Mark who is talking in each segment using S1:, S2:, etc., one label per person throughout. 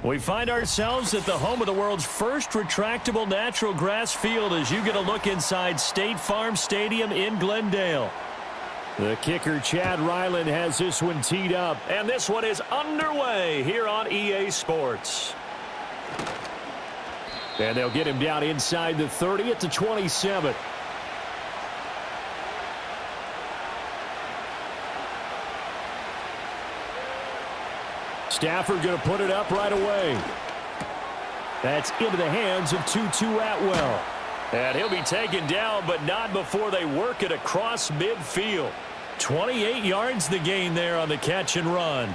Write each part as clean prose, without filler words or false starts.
S1: We find ourselves at the home of the world's first retractable natural grass field as you get a look inside State Farm Stadium in Glendale. The kicker, Chad Ryland, has this one teed up, and this one is underway here on EA Sports. And they'll get him down inside the 30 at the 27. Stafford going to put it up right away. That's into the hands of Tutu Atwell. And he'll be taken down, but not before they work it across midfield. 28 yards the gain there on the catch and run.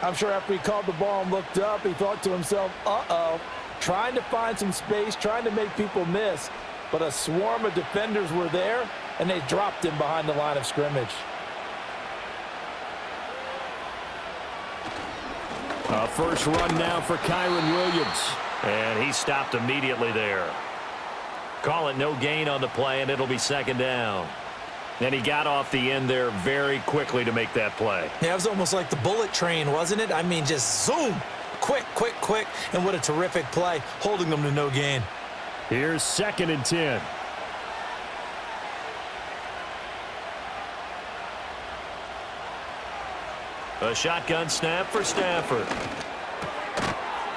S2: I'm sure after he called the ball and looked up, he thought to himself, uh-oh, trying to find some space, trying to make people miss. But a swarm of defenders were there, and they dropped him behind the line of scrimmage.
S1: A first run now for Kyron Williams. And he stopped immediately there. Call it no gain on the play, and it'll be second down. And he got off the end there very quickly to make that play.
S3: Yeah, it was almost like the bullet train, wasn't it? I mean, just zoom. Quick, quick, quick. And what a terrific play, holding them to no gain.
S1: Here's 2nd and 10. A shotgun snap for Stafford.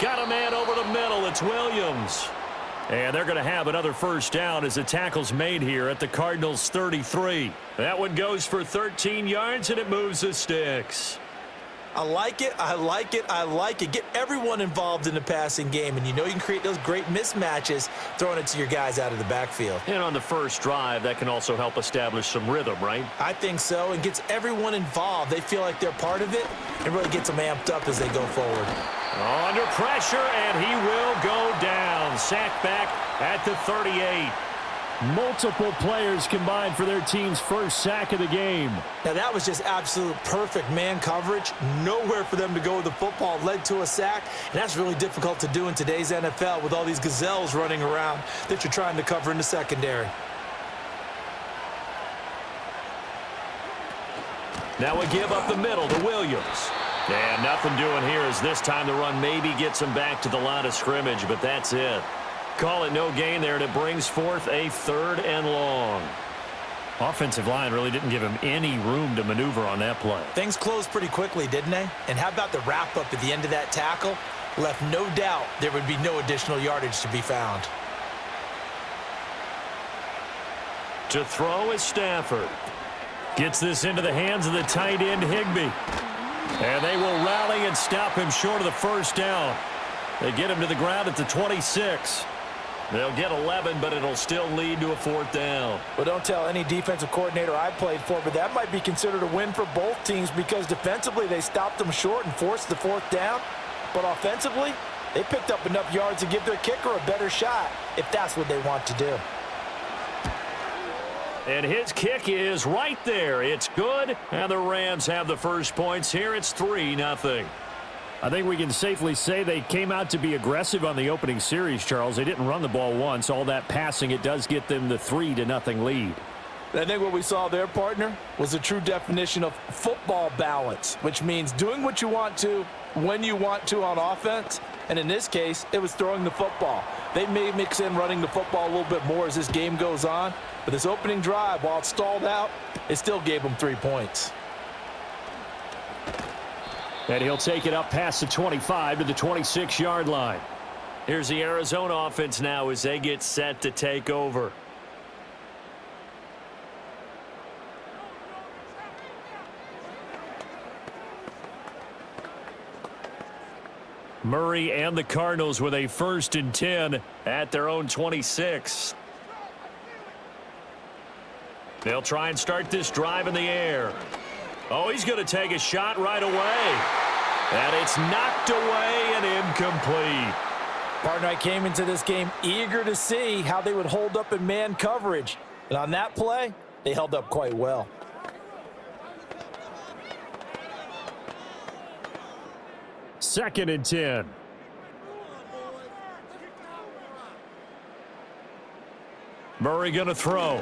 S1: Got a man over the middle. It's Williams. And they're going to have another first down as the tackle's made here at the Cardinals' 33. That one goes for 13 yards, and it moves the sticks.
S3: I like it, I like it, I like it. Get everyone involved in the passing game, and you know you can create those great mismatches throwing it to your guys out of the backfield.
S1: And on the first drive, that can also help establish some rhythm, right?
S3: I think so, and gets everyone involved. They feel like they're part of it, and really gets them amped up as they go forward.
S1: Under pressure, and he will go down. Sacked back at the 38. Multiple players combined for their team's first sack of the game.
S3: Now that was just absolute perfect man coverage. Nowhere for them to go with the football. Led to a sack, and that's really difficult to do in today's NFL with all these gazelles running around that you're trying to cover in the secondary.
S1: Now a give up the middle to Williams. And nothing doing here as this time the run maybe gets him back to the line of scrimmage, but that's it. Call it no gain there, and it brings forth a 3rd and long. Offensive line really didn't give him any room to maneuver on that play.
S3: Things closed pretty quickly, didn't they? And how about the wrap-up at the end of that tackle? Left no doubt there would be no additional yardage to be found.
S1: To throw is Stafford. Gets this into the hands of the tight end, Higbee. And they will rally and stop him short of the first down. They get him to the ground at the 26. They'll get 11, but it'll still lead to a 4th down.
S2: Well, don't tell any defensive coordinator I played for, but that might be considered a win for both teams because defensively they stopped them short and forced the 4th down. But offensively, they picked up enough yards to give their kicker a better shot if that's what they want to do.
S1: And his kick is right there. It's good, and the Rams have the first points here. It's 3-0. I think we can safely say they came out to be aggressive on the opening series, Charles. They didn't run the ball once. All that passing, it does get them the 3-0 lead.
S2: I think what we saw there, partner, was a true definition of football balance, which means doing what you want to when you want to on offense. And in this case, it was throwing the football. They may mix in running the football a little bit more as this game goes on. But this opening drive, while it stalled out, it still gave them 3 points.
S1: And he'll take it up past the 25 to the 26-yard line. Here's the Arizona offense now as they get set to take over. Murray and the Cardinals with a 1st and 10 at their own 26. They'll try and start this drive in the air. Oh, he's going to take a shot right away. And it's knocked away and incomplete.
S2: Partner, I came into this game eager to see how they would hold up in man coverage. And on that play, they held up quite well.
S1: Second and 10. Murray going to throw.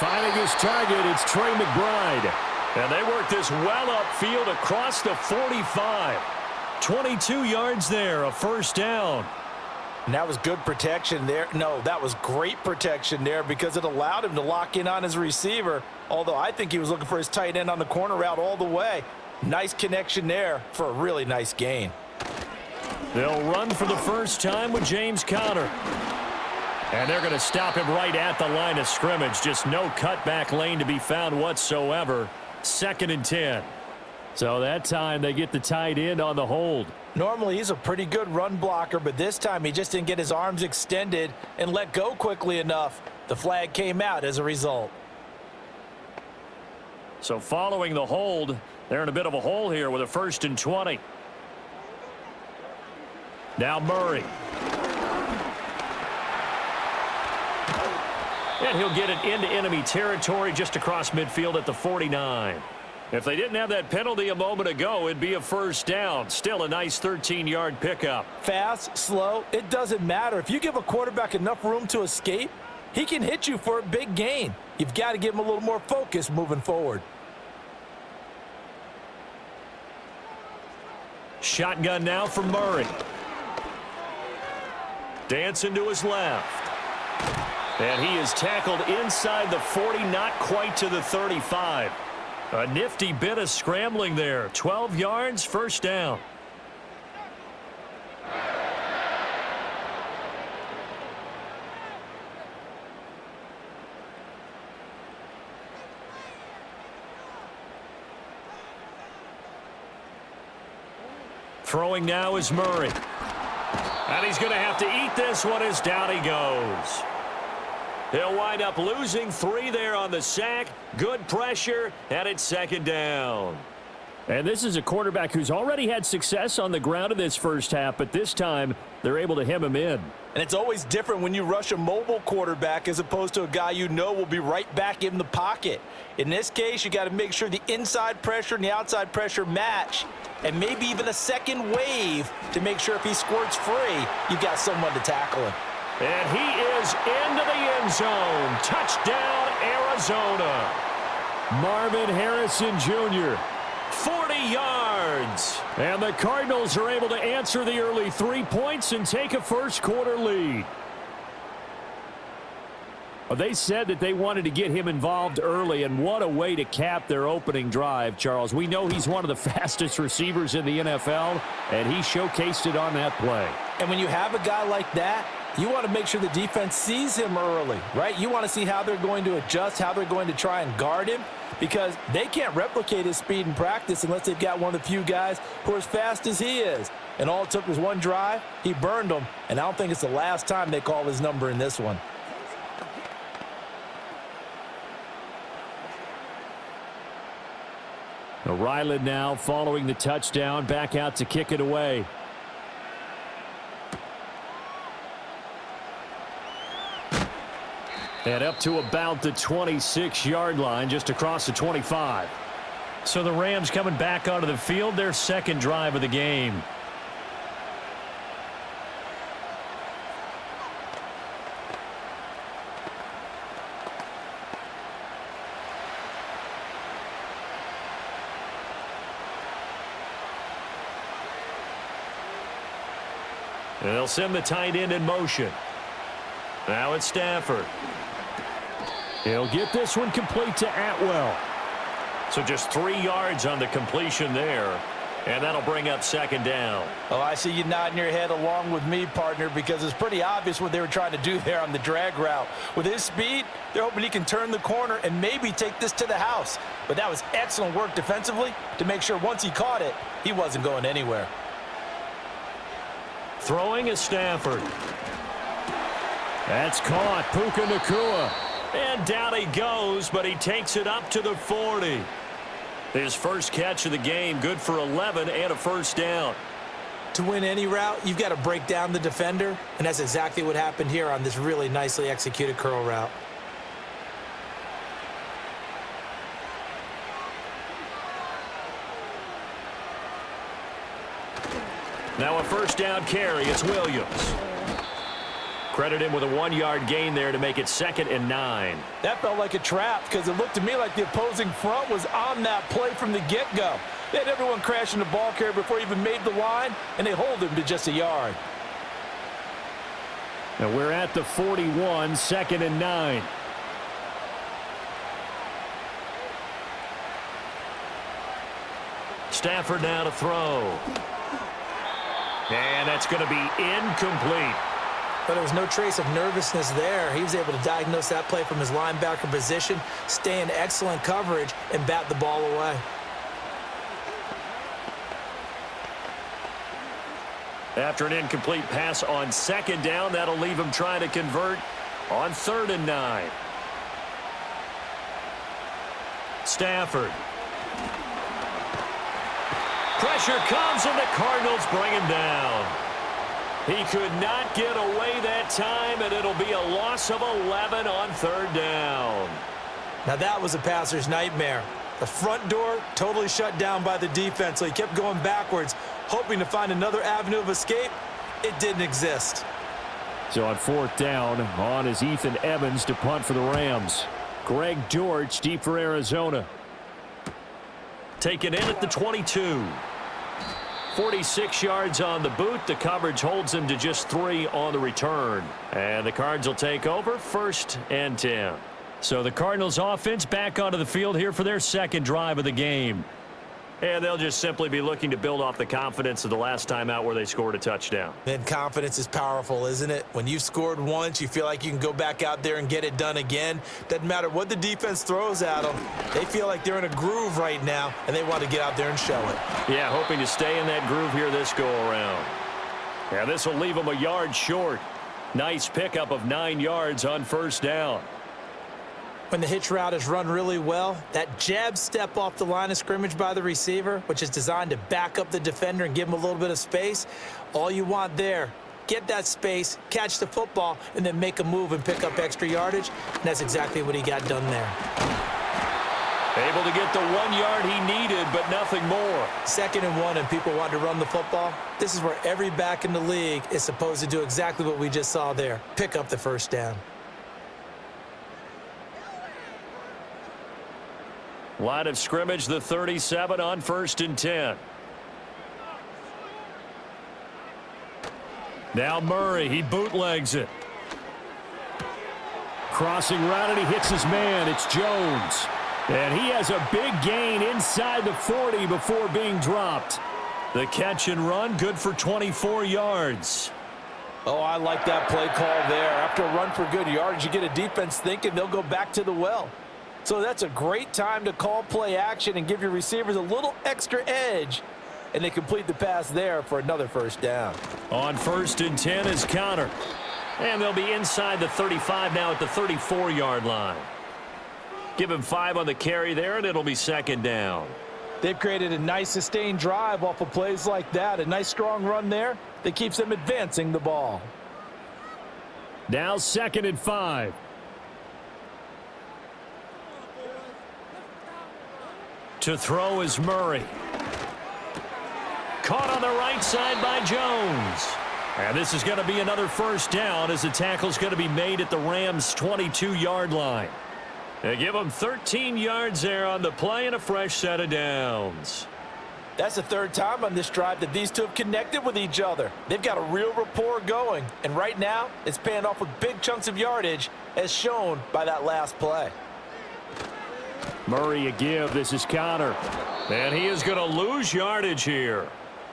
S1: Finding his target, it's Trey McBride. And they work this well upfield across the 45. 22 yards there, a first down.
S2: And that was good protection there. No, that was great protection there because it allowed him to lock in on his receiver, although I think he was looking for his tight end on the corner route all the way. Nice connection there for a really nice gain.
S1: They'll run for the first time with James Conner. And they're going to stop him right at the line of scrimmage. Just no cutback lane to be found whatsoever. 2nd and 10. So that time they get the tight end on the hold.
S2: Normally he's a pretty good run blocker, but this time he just didn't get his arms extended and let go quickly enough. The flag came out as a result.
S1: So following the hold, they're in a bit of a hole here with a 1st and 20. Now Murray. And he'll get it into enemy territory just across midfield at the 49. If they didn't have that penalty a moment ago, it'd be a first down. Still a nice 13-yard pickup.
S2: Fast, slow, it doesn't matter. If you give a quarterback enough room to escape, he can hit you for a big gain. You've got to give him a little more focus moving forward.
S1: Shotgun now from Murray. Dancing to his left. And he is tackled inside the 40, not quite to the 35. A nifty bit of scrambling there. 12 yards, first down. Throwing now is Murray. And he's going to have to eat this one as down he goes. He'll wind up losing 3 there on the sack. Good pressure, and it's 2nd down. And this is a quarterback who's already had success on the ground in this first half, but this time they're able to hem him in.
S2: And it's always different when you rush a mobile quarterback as opposed to a guy you know will be right back in the pocket. In this case, you got to make sure the inside pressure and the outside pressure match, and maybe even a second wave to make sure if he squirts free, you've got someone to tackle him.
S1: And he is into the end zone. Touchdown, Arizona. Marvin Harrison Jr., 40 yards. And the Cardinals are able to answer the early 3 points and take a first-quarter lead. Well, they said that they wanted to get him involved early, and what a way to cap their opening drive, Charles. We know he's one of the fastest receivers in the NFL, and he showcased it on that play.
S2: And when you have a guy like that, you want to make sure the defense sees him early, right? You want to see how they're going to adjust, how they're going to try and guard him, because they can't replicate his speed in practice unless they've got one of the few guys who are as fast as he is. And all it took was one drive. He burned them, and I don't think it's the last time they call his number in this one.
S1: Ryland now following the touchdown, back out to kick it away. And up to about the 26-yard line, just across the 25. So the Rams coming back onto the field, their second drive of the game. And they'll send the tight end in motion. Now it's Stafford. He'll get this one complete to Atwell. So just 3 yards on the completion there. And that'll bring up 2nd down.
S2: Oh, I see you nodding your head along with me, partner, because it's pretty obvious what they were trying to do there on the drag route. With his speed, they're hoping he can turn the corner and maybe take this to the house. But that was excellent work defensively to make sure once he caught it, he wasn't going anywhere.
S1: Throwing is Stafford. That's caught. Puka Nacua. And down he goes, but he takes it up to the 40. His first catch of the game, good for 11 and a first down.
S3: To win any route, you've got to break down the defender, and that's exactly what happened here on this really nicely executed curl route. Now a first down carry. It's Williams.
S1: Credit him with a 1-yard gain there to make it 2nd and 9.
S2: That felt like a trap because it looked to me like the opposing front was on that play from the get-go. They had everyone crashing the ball carrier before he even made the line, and they hold him to just a yard.
S1: Now we're at the 41, 2nd and 9. Stafford now to throw. And that's going to be incomplete.
S3: But there was no trace of nervousness there. He was able to diagnose that play from his linebacker position, stay in excellent coverage, and bat the ball away.
S1: After an incomplete pass on 2nd down, that'll leave him trying to convert on 3rd and 9. Stafford. Pressure comes, and the Cardinals bring him down. He could not get away that time, and it'll be a loss of 11 on 3rd down.
S3: Now that was a passer's nightmare. The front door totally shut down by the defense, so he kept going backwards, hoping to find another avenue of escape. It didn't exist.
S1: So on 4th down, on is Ethan Evans to punt for the Rams. Greg George deep for Arizona. Taken in at the 22. 46 yards on the boot. The coverage holds him to just 3 on the return. And the Cards will take over 1st and 10. So the Cardinals offense back onto the field here for their 2nd drive of the game. And they'll just simply be looking to build off the confidence of the last time out where they scored a touchdown.
S3: And confidence is powerful, isn't it? When you've scored once, you feel like you can go back out there and get it done again. Doesn't matter what the defense throws at them. They feel like they're in a groove right now, and they want to get out there and show it.
S1: Yeah, hoping to stay in that groove here this go-around. Yeah, this will leave them a yard short. Nice pickup of 9 yards on 1st down.
S3: When the hitch route is run really well, that jab step off the line of scrimmage by the receiver, which is designed to back up the defender and give him a little bit of space, all you want there, get that space, catch the football, and then make a move and pick up extra yardage, and that's exactly what he got done there.
S1: Able to get the 1 yard he needed, but nothing more.
S3: 2nd and 1, and people want to run the football. This is where every back in the league is supposed to do exactly what we just saw there, pick up the 1st down.
S1: Line of scrimmage, the 37 on 1st and 10. Now Murray, he bootlegs it. Crossing route, and he hits his man. It's Jones. And he has a big gain inside the 40 before being dropped. The catch and run, good for 24 yards.
S2: Oh, I like that play call there. After a run for good yards, you get a defense thinking they'll go back to the well. So that's a great time to call play action and give your receivers a little extra edge. And they complete the pass there for another 1st down.
S1: On 1st and 10 is Connor. And they'll be inside the 35 now at the 34-yard line. Give him 5 on the carry there, and it'll be 2nd down.
S2: They've created a nice sustained drive off of plays like that. A nice strong run there that keeps them advancing the ball.
S1: Now 2nd and 5. To throw is Murray. Caught on the right side by Jones. And this is going to be another 1st down as the tackle's going to be made at the Rams' 22-yard line. They give them 13 yards there on the play and a fresh set of downs.
S2: That's the 3rd time on this drive that these two have connected with each other. They've got a real rapport going. And right now, it's paying off with big chunks of yardage as shown by that last play.
S1: Murray a give. This is Connor. And he is going to lose yardage here.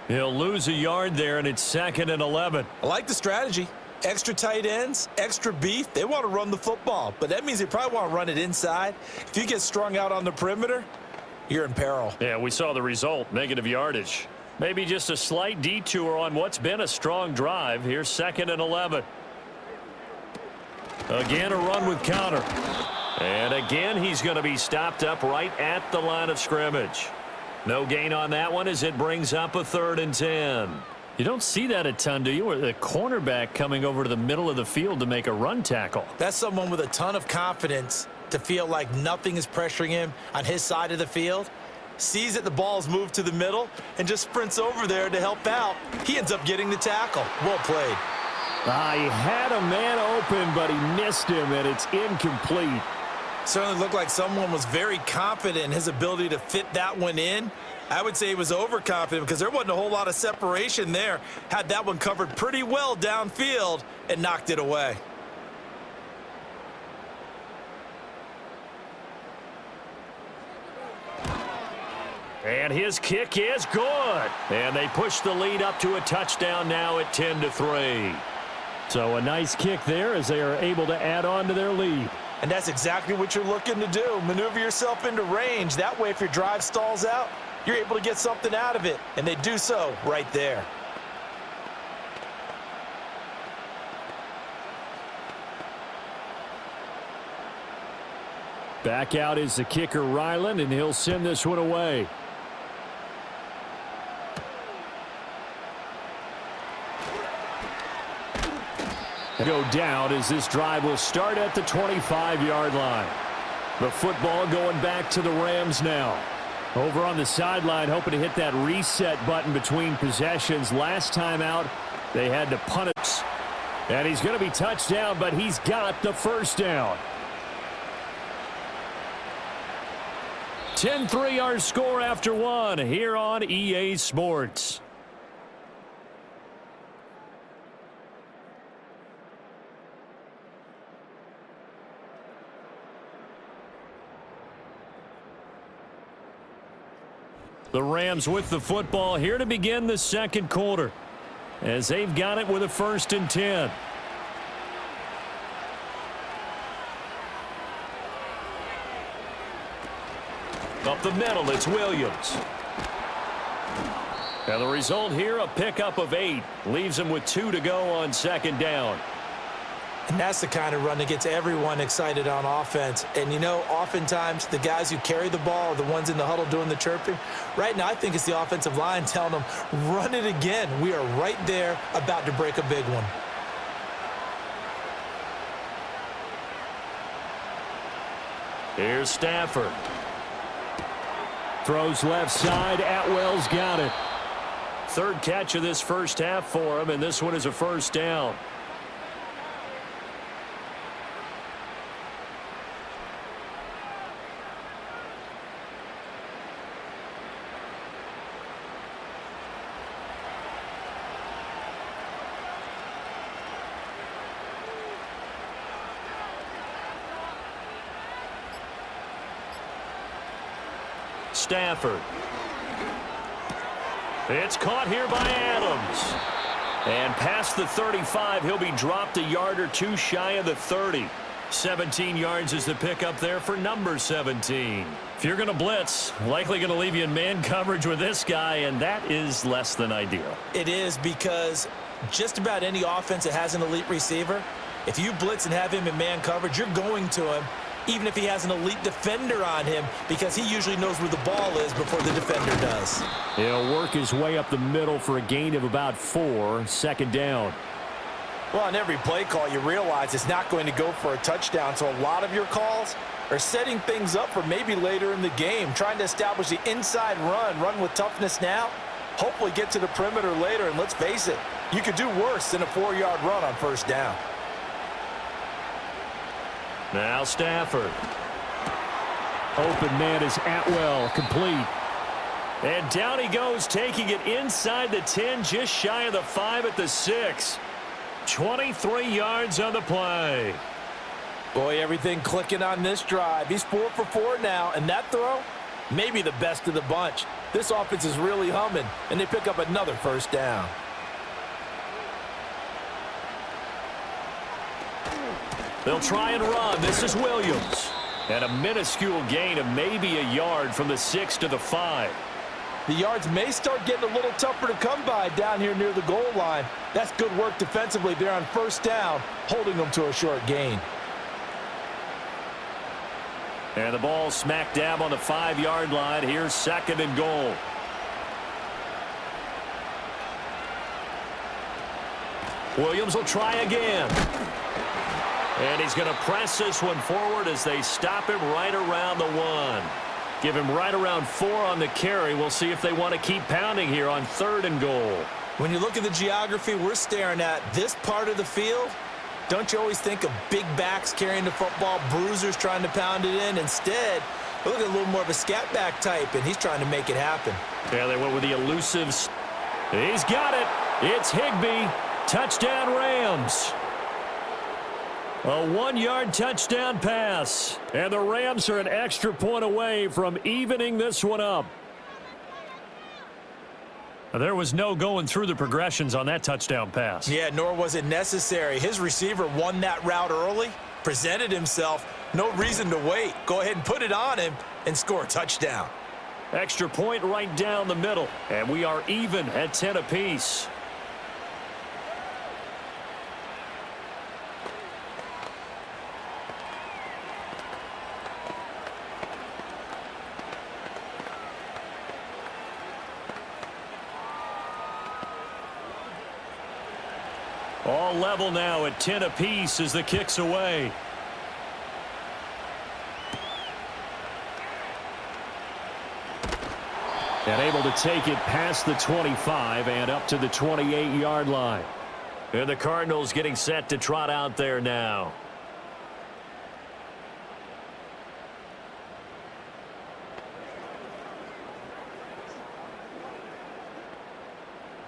S1: He'll lose a yard there, and it's 2nd and 11.
S3: I like the strategy. Extra tight ends, extra beef. They want to run the football, but that means they probably want to run it inside. If you get strung out on the perimeter, you're in peril.
S1: Yeah, we saw the result, negative yardage. Maybe just a slight detour on what's been a strong drive. Here's 2nd and 11. Again, a run with Connor. And again, he's going to be stopped up right at the line of scrimmage. No gain on that one as it brings up a 3rd and 10. You don't see that a ton, do you? Or the cornerback coming over to the middle of the field to make a run tackle.
S3: That's someone with a ton of confidence to feel like nothing is pressuring him on his side of the field. Sees that the ball's moved to the middle and just sprints over there to help out. He ends up getting the tackle. Well played.
S1: He had a man open, but he missed him, and it's incomplete.
S3: Certainly looked like someone was very confident in his ability to fit that one in. I would say he was overconfident because there wasn't a whole lot of separation there. Had that one covered pretty well downfield and knocked it away.
S1: And his kick is good. And they push the lead up to a touchdown now at 10-3. So a nice kick there as they are able to add on to their lead.
S3: And that's exactly what you're looking to do. Maneuver yourself into range. That way, if your drive stalls out, you're able to get something out of it. And they do so right there.
S1: Back out is the kicker, Ryland, and he'll send this one away. Go down as this drive will start at the 25-yard line. The football going back to the Rams now. Over on the sideline, hoping to hit that reset button between possessions. Last time out, they had to punt it. And he's going to be touched down, but he's got the first down. 10-3 our score after one here on EA Sports. The Rams with the football here to begin the second quarter as they've got it with a 1st and 10. Up the middle, it's Williams. And the result here, a pickup of 8. Leaves him with 2 to go on 2nd down.
S3: And that's the kind of run that gets everyone excited on offense. And, you know, oftentimes the guys who carry the ball are the ones in the huddle doing the chirping. Right now, I think it's the offensive line telling them, run it again. We are right there about to break a big one.
S1: Here's Stafford. Throws left side. Atwell's got it. 3rd catch of this first half for him, and this one is a 1st down. Stafford. It's caught here by Adams. And past the 35, he'll be dropped a yard or 2 shy of the 30. 17 yards is the pickup there for number 17. If you're going to blitz, likely going to leave you in man coverage with this guy, and that is less than ideal.
S3: It is, because just about any offense that has an elite receiver, if you blitz and have him in man coverage, you're going to him, even if he has an elite defender on him, because he usually knows where the ball is before the defender does.
S1: He'll work his way up the middle for a gain of about 4, 2nd down.
S2: Well, on every play call, you realize it's not going to go for a touchdown, so a lot of your calls are setting things up for maybe later in the game, trying to establish the inside run with toughness now, hopefully get to the perimeter later, and let's face it, you could do worse than a 4-yard run on 1st down.
S1: Now Stafford. Open man is Atwell, complete. And down he goes, taking it inside the 10, just shy of the 5 at the 6. 23 yards on the play.
S2: Boy, everything clicking on this drive. He's 4 for 4 now, and that throw, maybe the best of the bunch. This offense is really humming, and they pick up another 1st down.
S1: They'll try and run. This is Williams. And a minuscule gain of maybe a yard from the 6 to the 5.
S2: The yards may start getting a little tougher to come by down here near the goal line. That's good work defensively there on 1st down, holding them to a short gain.
S1: And the ball smack dab on the 5-yard line. Here's 2nd and goal. Williams will try again. And he's going to press this one forward as they stop him right around the 1. Give him right around 4 on the carry. We'll see if they want to keep pounding here on 3rd and goal.
S3: When you look at the geography we're staring at, this part of the field, don't you always think of big backs carrying the football, bruisers trying to pound it in? Instead, look at a little more of a scat back type, and he's trying to make it happen.
S1: Yeah, they went with the elusives. He's got it. It's Higbee. Touchdown, Rams. A 1-yard touchdown pass. And the Rams are an extra point away from evening this one up. There was no going through the progressions on that touchdown pass.
S3: Yeah, nor was it necessary. His receiver won that route early, presented himself. No reason to wait. Go ahead and put it on him and score a touchdown.
S1: Extra point right down the middle. And we are even at 10 apiece. All level now at 10 apiece as the kick's away. And able to take it past the 25 and up to the 28-yard line. And the Cardinals getting set to trot out there now.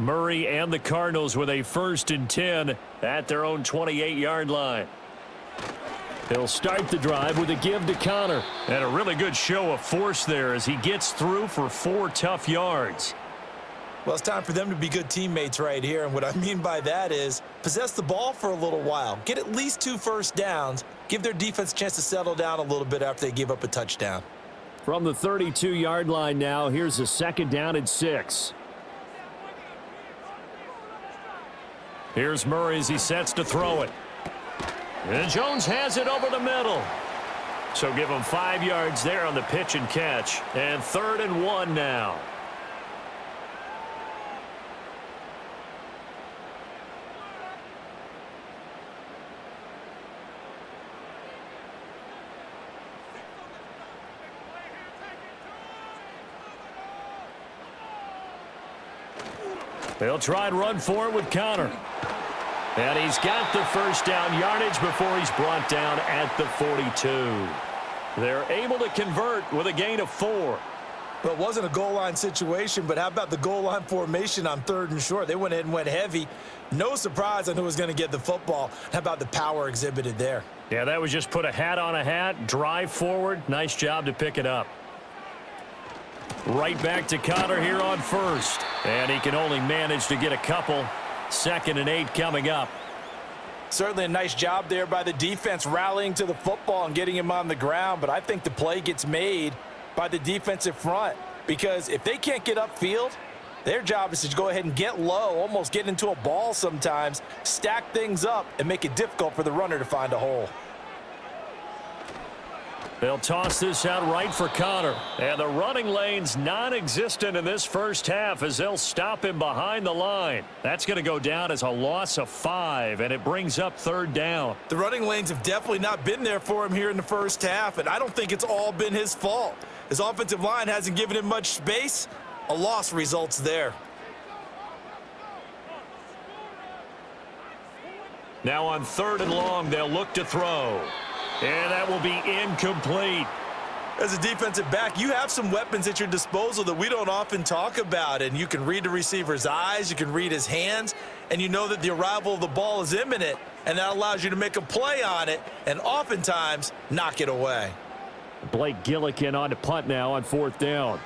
S1: Murray and the Cardinals with a 1st and 10 at their own 28-yard line. He'll start the drive with a give to Connor. And a really good show of force there as he gets through for 4 tough yards.
S3: Well, it's time for them to be good teammates right here. And what I mean by that is possess the ball for a little while. Get at least 2 first downs. Give their defense a chance to settle down a little bit after they give up a touchdown.
S1: From the 32-yard line now, here's a 2nd down and 6. Here's Murray as he sets to throw it. And Jones has it over the middle. So give him 5 yards there on the pitch and catch. And 3rd and 1 now. They'll try and run for it with Connor. And he's got the 1st down yardage before he's brought down at the 42. They're able to convert with a gain of 4.
S3: Well, it wasn't a goal line situation, but how about the goal line formation on 3rd and short? They went ahead and went heavy. No surprise on who was going to get the football. How about the power exhibited there?
S1: Yeah, that was just put a hat on a hat, drive forward. Nice job to pick it up. Right back to Connor here on 1st. And he can only manage to get a couple. 2nd and 8 coming up.
S2: Certainly a nice job there by the defense rallying to the football and getting him on the ground. But I think the play gets made by the defensive front. Because if they can't get upfield, their job is to go ahead and get low, almost get into a ball sometimes, stack things up, and make it difficult for the runner to find a hole.
S1: They'll toss this out right for Connor. And the running lane's non-existent in this first half as they'll stop him behind the line. That's going to go down as a loss of 5, and it brings up 3rd down.
S3: The running lanes have definitely not been there for him here in the first half, and I don't think it's all been his fault. His offensive line hasn't given him much space. A loss results there.
S1: Now on 3rd and long, they'll look to throw. And that will be incomplete.
S3: As a defensive back, you have some weapons at your disposal that we don't often talk about. And you can read the receiver's eyes, you can read his hands, and you know that the arrival of the ball is imminent. And that allows you to make a play on it and oftentimes knock it away.
S1: Blake Gillikin on to punt now on 4th down.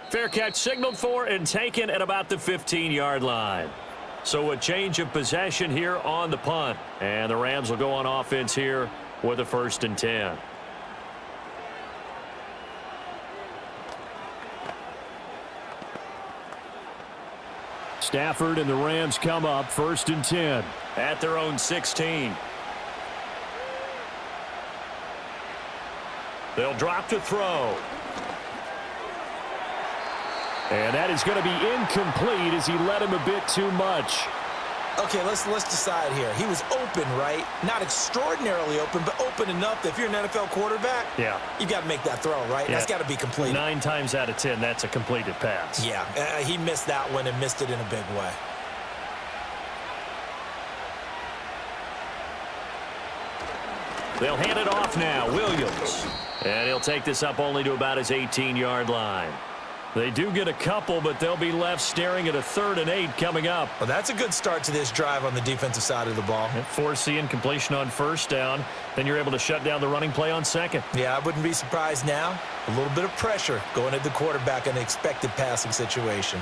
S1: Fair catch signaled for and taken at about the 15-yard line. So a change of possession here on the punt. And the Rams will go on offense here with a 1st and 10. Stafford and the Rams come up 1st and 10 at their own 16. They'll drop to throw. And that is going to be incomplete as he led him a bit too much.
S3: Okay, let's decide here. He was open, right? Not extraordinarily open, but open enough that if you're an NFL quarterback,
S1: yeah,
S3: you got to make that throw, right?
S1: Yeah.
S3: That's got to be completed.
S1: 9 times out of 10, that's a completed pass.
S3: Yeah, he missed that one and missed it in a big way.
S1: They'll hand it off now, Williams. And he'll take this up only to about his 18-yard line. They do get a couple, but they'll be left staring at a 3rd and 8 coming up.
S3: Well, that's a good start to this drive on the defensive side of the ball.
S1: Force the incompletion on 1st down. Then you're able to shut down the running play on 2nd.
S3: Yeah, I wouldn't be surprised now. A little bit of pressure going at the quarterback in an expected passing situation.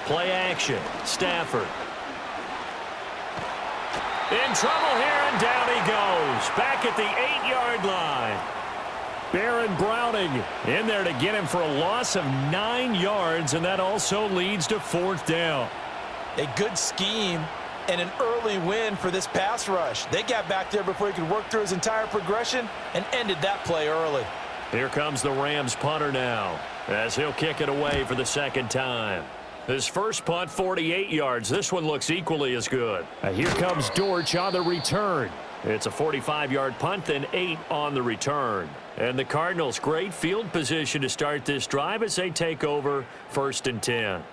S1: Play action. Stafford. In trouble here, and down he goes. Back at the 8-yard line. Baron Browning in there to get him for a loss of 9 yards, and that also leads to 4th down.
S2: A good scheme and an early win for this pass rush. They got back there before he could work through his entire progression and ended that play early.
S1: Here comes the Rams punter now, as he'll kick it away for the 2nd time. His first punt, 48 yards. This one looks equally as good. Here comes Dortch on the return. It's a 45-yard punt, then 8 on the return. And the Cardinals, great field position to start this drive as they take over 1st and 10.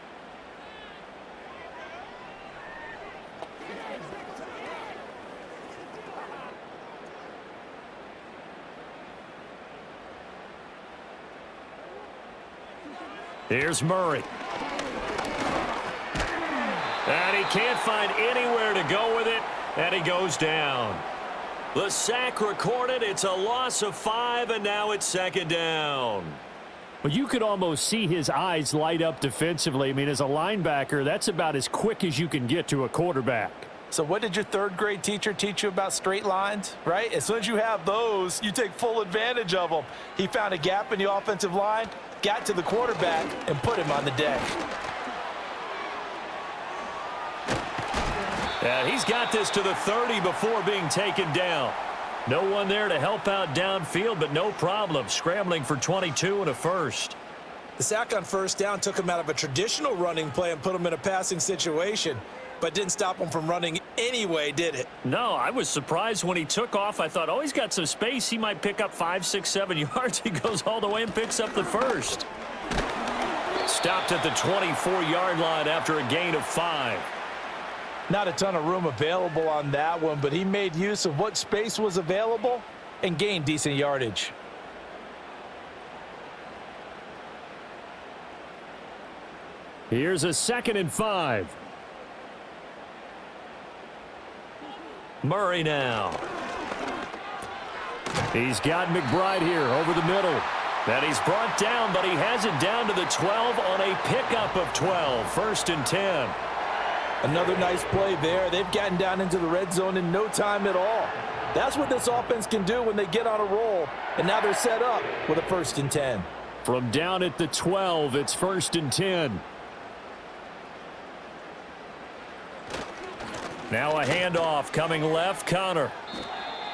S1: Here's Murray. And he can't find anywhere to go with it, and he goes down. The sack recorded. It's a loss of 5, and now it's 2nd down. Well, you could almost see his eyes light up defensively. I mean, as a linebacker, that's about as quick as you can get to a quarterback.
S2: So what did your 3rd grade teacher teach you about straight lines, right? As soon as you have those, you take full advantage of them. He found a gap in the offensive line, got to the quarterback, and put him on the deck.
S1: And he's got this to the 30 before being taken down. No one there to help out downfield, but no problem. Scrambling for 22 and a first.
S3: The sack on 1st down took him out of a traditional running play and put him in a passing situation, but didn't stop him from running anyway, did it?
S1: No, I was surprised when he took off. I thought, oh, he's got some space. He might pick up 5, 6, 7 yards. He goes all the way and picks up the first. Stopped at the 24-yard line after a gain of 5.
S2: Not a ton of room available on that one, but he made use of what space was available and gained decent yardage.
S1: Here's a 2nd and 5. Murray now. He's got McBride here over the middle. And he's brought down, but he has it down to the 12 on a pickup of 12. 1st and 10.
S2: Another nice play there. They've gotten down into the red zone in no time at all. That's what this offense can do when they get on a roll. And now they're set up with a 1st and 10.
S1: From down at the 12, it's 1st and 10. Now a handoff coming left, Connor.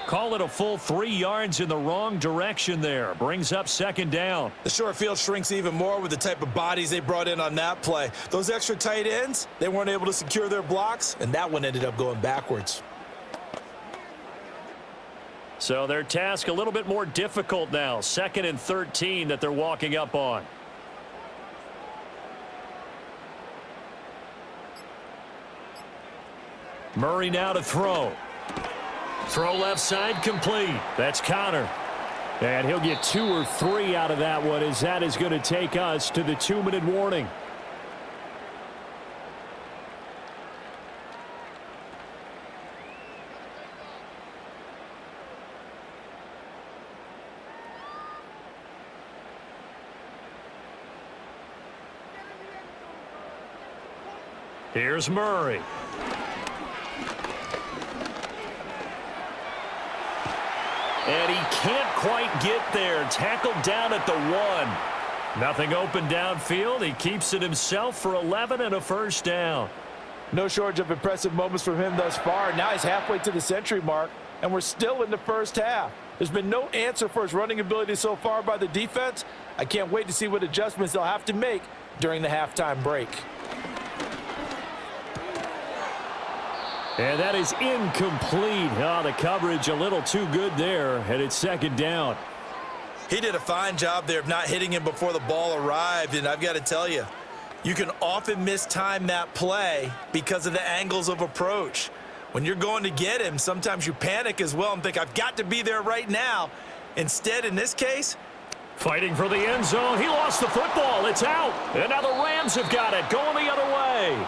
S1: Call it a full 3 yards in the wrong direction there. Brings up 2nd down.
S3: The short field shrinks even more with the type of bodies they brought in on that play. Those extra tight ends, they weren't able to secure their blocks, and that one ended up going backwards.
S1: So their task a little bit more difficult now. 2nd and 13 that they're walking up on. Murray now to throw. Throw left side complete. That's Connor. And he'll get 2 or 3 out of that one, as that is going to take us to the 2-minute warning. Here's Murray. And he can't quite get there. Tackled down at the 1. Nothing open downfield. He keeps it himself for 11 and a 1st down.
S2: No shortage of impressive moments from him thus far. Now he's halfway to the century mark, and we're still in the 1st half. There's been no answer for his running ability so far by the defense. I can't wait to see what adjustments they'll have to make during the halftime break.
S1: And that is incomplete. Oh, the coverage a little too good there, and it's second down.
S3: He did a fine job there of not hitting him before the ball arrived, and I've got to tell you, you can often mistime that play because of the angles of approach. When you're going to get him, sometimes you panic as well and think, I've got to be there right now. Instead, in this case,
S1: fighting for the end zone. He lost the football. It's out. And now the Rams have got it, going the other way.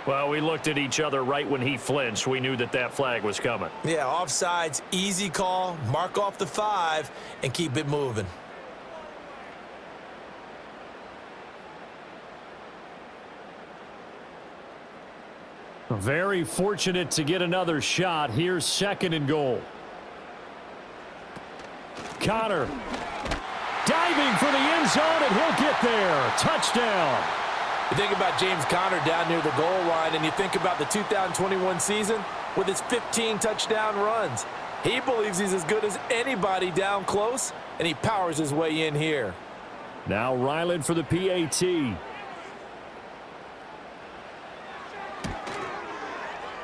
S1: Well, we looked at each other right when he flinched. We knew that that flag was coming.
S3: yeah, offsides, easy call, mark off the 5, and keep it moving.
S1: Very fortunate to get another shot. Here's second and goal. Connor diving for the end zone, and he'll get there. Touchdown.
S2: You think about James Conner down near the goal line, and you think about the 2021 season with his 15 touchdown runs. He believes he's as good as anybody down close, and he powers his way in here.
S1: Now Ryland for the PAT.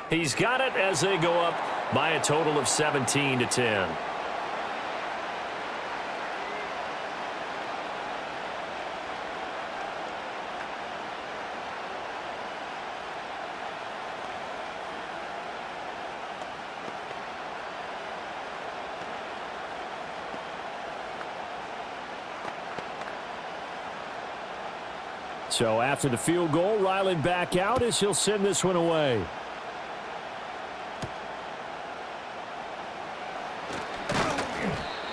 S1: He's got it as they go up by a total of 17-10. So after the field goal, Ryland back out as he'll send this one away.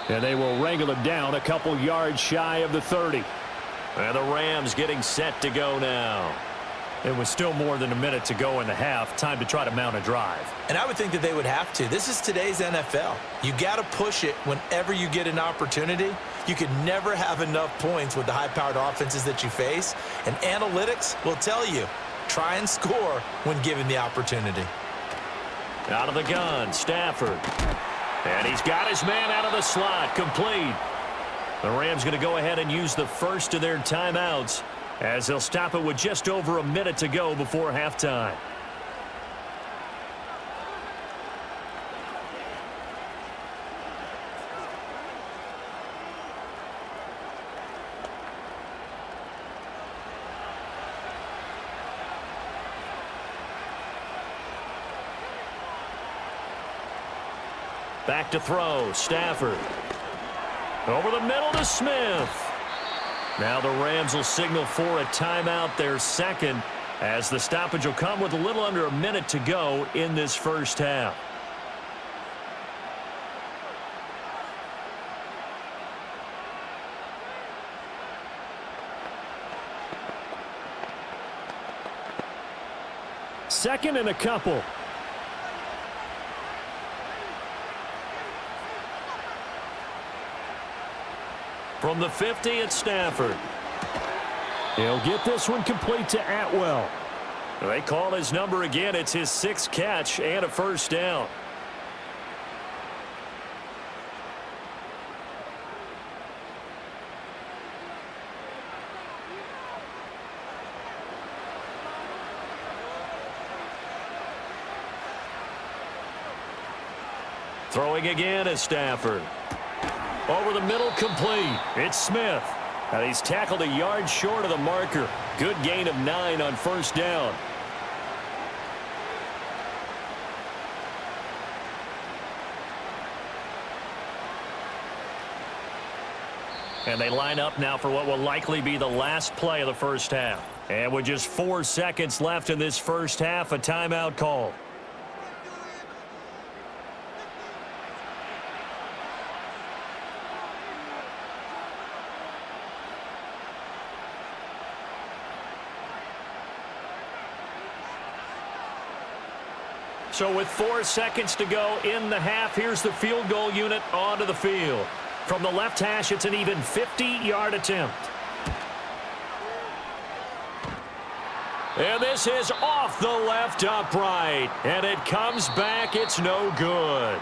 S1: And they will wrangle him down a couple yards shy of the 30. And the Rams getting set to go now. It was still more than a minute to go in the half. Time to try to mount a drive.
S3: And I would think that they would have to. This is today's NFL. You got to push it whenever you get an opportunity. You can never have enough points with the high-powered offenses that you face. And analytics will tell you, try and score when given the opportunity.
S1: Out of the gun, Stafford. And he's got his man out of the slot, complete. The Rams going to go ahead and use the first of their timeouts as they'll stop it with just over a minute to go before halftime. Back to throw, Stafford. Over the middle to Smith. Now the Rams will signal for a timeout, their second, as the stoppage will come with a little under a minute to go in this first half. Second and a couple. From the 50, it's Stafford. He'll get this one complete to Atwell. They call his number again. It's his 6th catch and a first down. Throwing again is Stafford. Over the middle, complete. It's Smith. And he's tackled a yard short of the marker. Good gain of 9 on first down. And they line up now for what will likely be the last play of the first half. And with just 4 seconds left in this first half, a timeout call. So with 4 seconds to go in the half, here's the field goal unit onto the field. From the left hash, it's an even 50-yard attempt. And this is off the left upright. And it comes back. It's no good.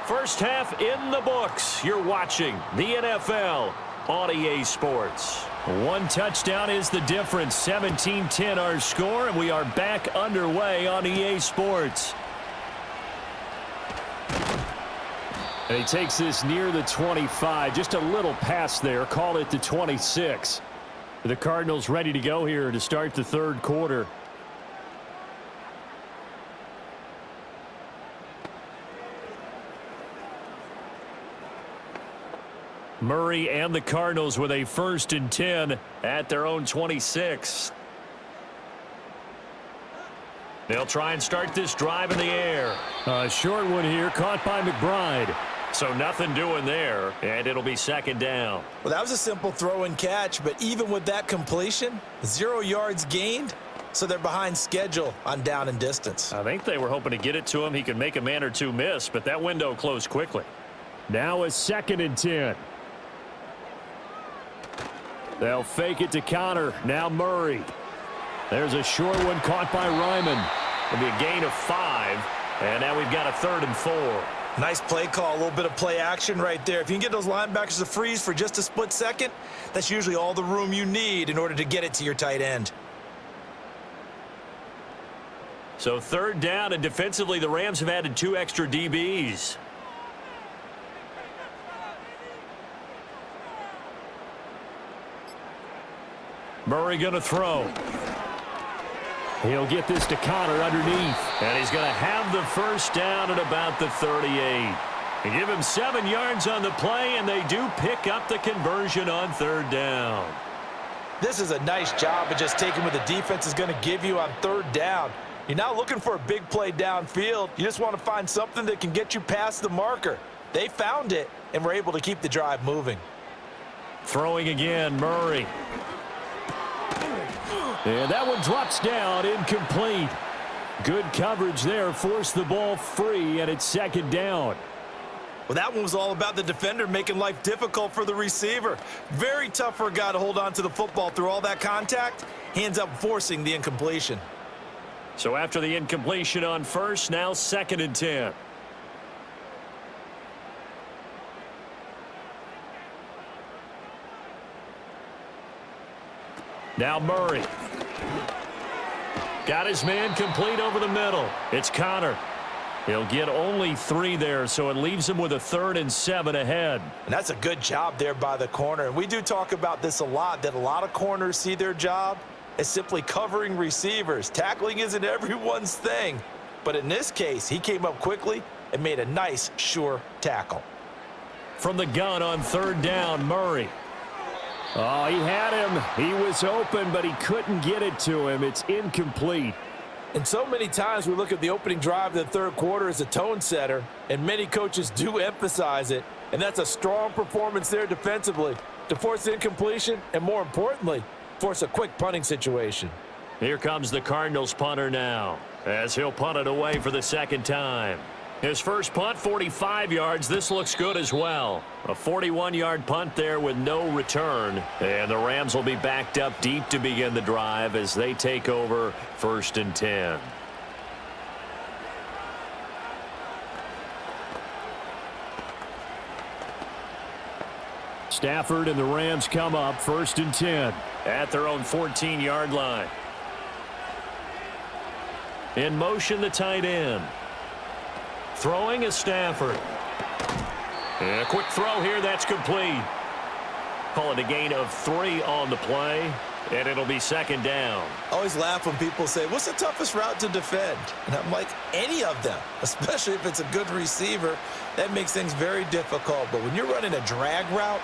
S1: First half in the books. You're watching the NFL on EA Sports. One touchdown is the difference. 17-10 our score, and we are back underway on EA Sports. And he takes this near the 25. Just a little pass there. Call it the 26. The Cardinals ready to go here to start the third quarter. Murray and the Cardinals with a 1st and 10 at their own 26. They'll try and start this drive in the air. A short one here, caught by McBride. So nothing doing there, and it'll be 2nd down.
S3: Well, that was a simple throw and catch, but even with that completion, 0 yards gained, so they're behind schedule on down and distance.
S1: I think they were hoping to get it to him. He could make a man or two miss, but that window closed quickly. Now a 2nd and 10. They'll fake it to Connor. Now Murray. There's a short one caught by Ryman. It'll be a gain of 5. And now we've got a 3rd and 4.
S3: Nice play call, a little bit of play action right there. If you can get those linebackers to freeze for just a split second, that's usually all the room you need in order to get it to your tight end.
S1: So 3rd down, and defensively the Rams have added 2 extra DBs. Murray going to throw. He'll get this to Connor underneath. And he's going to have the 1st down at about the 38. They give him 7 yards on the play, and they do pick up the conversion on 3rd down.
S3: This is a nice job of just taking what the defense is going to give you on 3rd down. You're not looking for a big play downfield. You just want to find something that can get you past the marker. They found it and were able to keep the drive moving.
S1: Throwing again, Murray. And that one drops down, incomplete. Good coverage there, forced the ball free, and it's 2nd down.
S3: Well, that one was all about the defender making life difficult for the receiver. Very tough for a guy to hold on to the football through all that contact. He ends up forcing the incompletion.
S1: So after the incompletion on 1st, now 2nd and 10. Now Murray. Got his man complete over the middle. It's Connor. He'll get only 3 there, so it leaves him with a 3rd and 7 ahead.
S3: And that's a good job there by the corner. And we do talk about this a lot, that a lot of corners see their job as simply covering receivers. Tackling isn't everyone's thing. But in this case, he came up quickly and made a nice, sure tackle.
S1: From the gun on 3rd down, Murray. Oh, he had him. He was open, but he couldn't get it to him. It's incomplete.
S2: And so many times we look at the opening drive of the 3rd quarter as a tone setter, and many coaches do emphasize it. And that's a strong performance there defensively to force incompletion and, more importantly, force a quick punting situation.
S1: Here comes the Cardinals punter now, as he'll punt it away for the 2nd time. His first punt, 45 yards. This looks good as well. A 41-yard punt there with no return. And the Rams will be backed up deep to begin the drive as they take over 1st and 10. Stafford and the Rams come up 1st and 10 at their own 14-yard line. In motion, the tight end. Throwing is Stafford. And a quick throw here, that's complete. Call it a gain of 3 on the play, and it'll be 2nd down.
S3: I always laugh when people say, what's the toughest route to defend? And I'm like, any of them, especially if it's a good receiver. That makes things very difficult. But when you're running a drag route,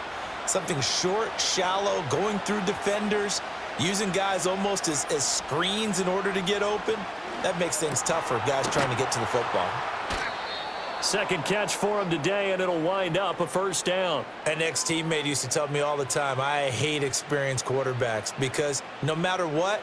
S3: something short, shallow, going through defenders, using guys almost as screens in order to get open, that makes things tough for guys trying to get to the football.
S1: 2nd catch for him today, and it'll wind up a 1st down.
S3: An ex-teammate used to tell me all the time, I hate experienced quarterbacks because no matter what,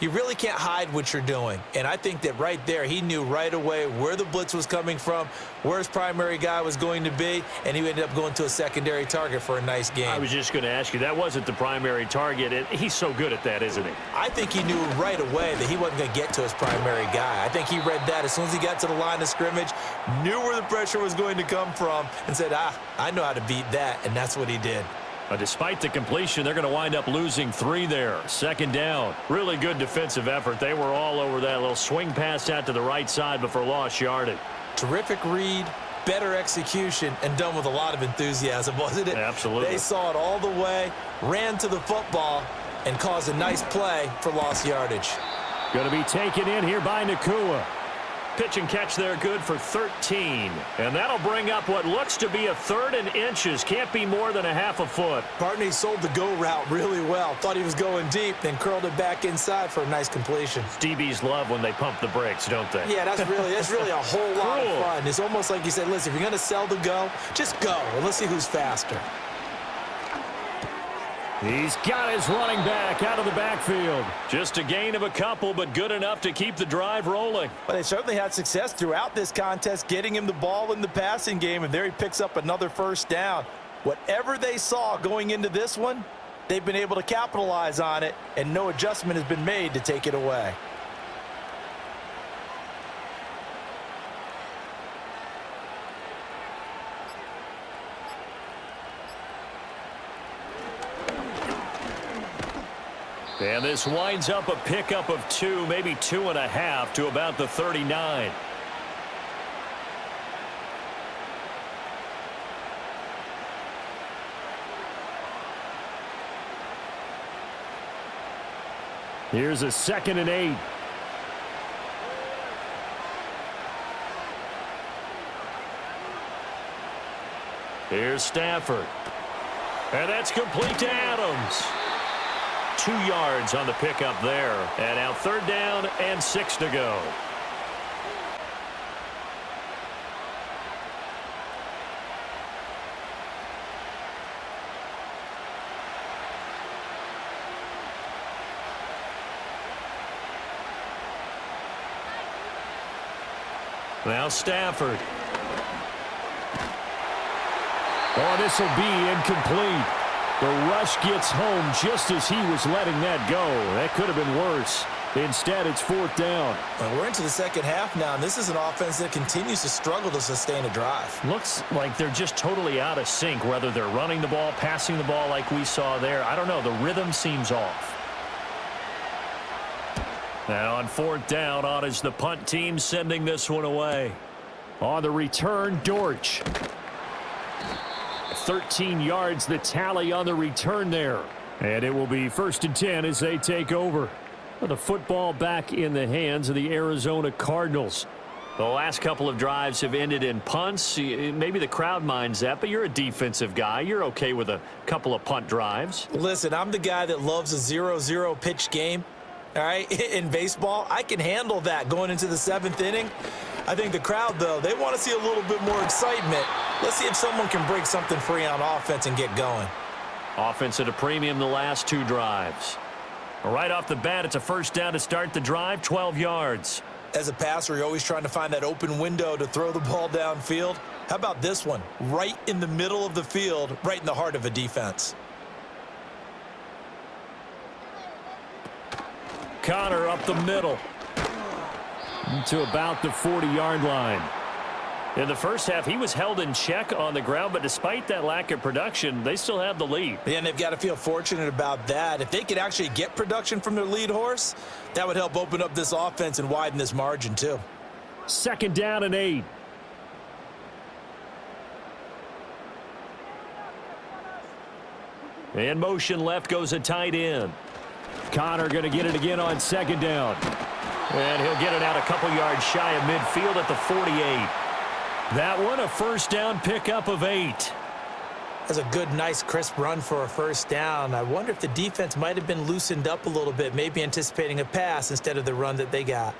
S3: you really can't hide what you're doing. And I think that right there, he knew right away where the blitz was coming from, where his primary guy was going to be, and he ended up going to a secondary target for a nice game.
S1: I was just going to ask you, that wasn't the primary target. He's so good at that, isn't he?
S3: I think he knew right away that he wasn't going to get to his primary guy. I think he read that as soon as he got to the line of scrimmage, knew where the pressure was going to come from, and said, I know how to beat that, and that's what he did.
S1: But despite the completion, they're going to wind up losing 3 there. Second down. Really good defensive effort. They were all over that little swing pass out to the right side before lost yardage.
S3: Terrific read, better execution, and done with a lot of enthusiasm, wasn't it?
S1: Absolutely.
S3: They saw it all the way, ran to the football, and caused a nice play for lost yardage.
S1: Going to be taken in here by Nakua. Pitch and catch there, good for 13. And that'll bring up what looks to be a 3rd and inches. Can't be more than a half a foot.
S3: Partner sold the go route really well. Thought he was going deep, then curled it back inside for a nice completion.
S1: DBs love when they pump the brakes, don't they?
S3: Yeah, that's really a whole lot of fun. It's almost like you said, listen, if you're going to sell the go, just go, and let's see who's faster.
S1: He's got his running back out of the backfield. Just a gain of a couple, but good enough to keep the drive rolling.
S2: But they certainly had success throughout this contest, getting him the ball in the passing game, and there he picks up another first down. Whatever they saw going into this one, they've been able to capitalize on it, and no adjustment has been made to take it away.
S1: And this winds up a pickup of 2, maybe 2.5 to about the 39. Here's a 2nd and 8. Here's Stafford. And that's complete to Adams. 2 yards on the pickup there. And now 3rd down and 6 to go. Now Stafford. Oh, this will be incomplete. The rush gets home just as he was letting that go. That could have been worse. Instead, it's 4th down.
S3: Well, we're into the second half now, and this is an offense that continues to struggle to sustain a drive.
S1: Looks like they're just totally out of sync, whether they're running the ball, passing the ball like we saw there. I don't know. The rhythm seems off. Now on 4th down, on is the punt team sending this one away. On the return, Dortch. 13 yards, the tally on the return there. And it will be 1st and 10 as they take over. The football back in the hands of the Arizona Cardinals. The last couple of drives have ended in punts. Maybe the crowd minds that, but you're a defensive guy. You're okay with a couple of punt drives.
S3: Listen, I'm the guy that loves a 0-0 pitch game. All right, in baseball, I can handle that going into the 7th inning. I think the crowd, though, they want to see a little bit more excitement. Let's see if someone can break something free on offense and get going.
S1: Offense at a premium the last 2 drives. Right off the bat, it's a 1st down to start the drive, 12 yards.
S3: As a passer, you're always trying to find that open window to throw the ball downfield. How about this one? Right in the middle of the field, right in the heart of a defense.
S1: Connor up the middle to about the 40-yard line. In the first half, he was held in check on the ground, but despite that lack of production, they still have the lead.
S3: Yeah, and they've got to feel fortunate about that. If they could actually get production from their lead horse, that would help open up this offense and widen this margin too.
S1: 2nd down and 8. In motion left goes a tight end. Connor going to get it again on 2nd down. And he'll get it out a couple yards shy of midfield at the 48. That one a 1st down pickup of 8.
S3: That's a good, nice, crisp run for a 1st down. I wonder if the defense might have been loosened up a little bit, maybe anticipating a pass instead of the run that they got.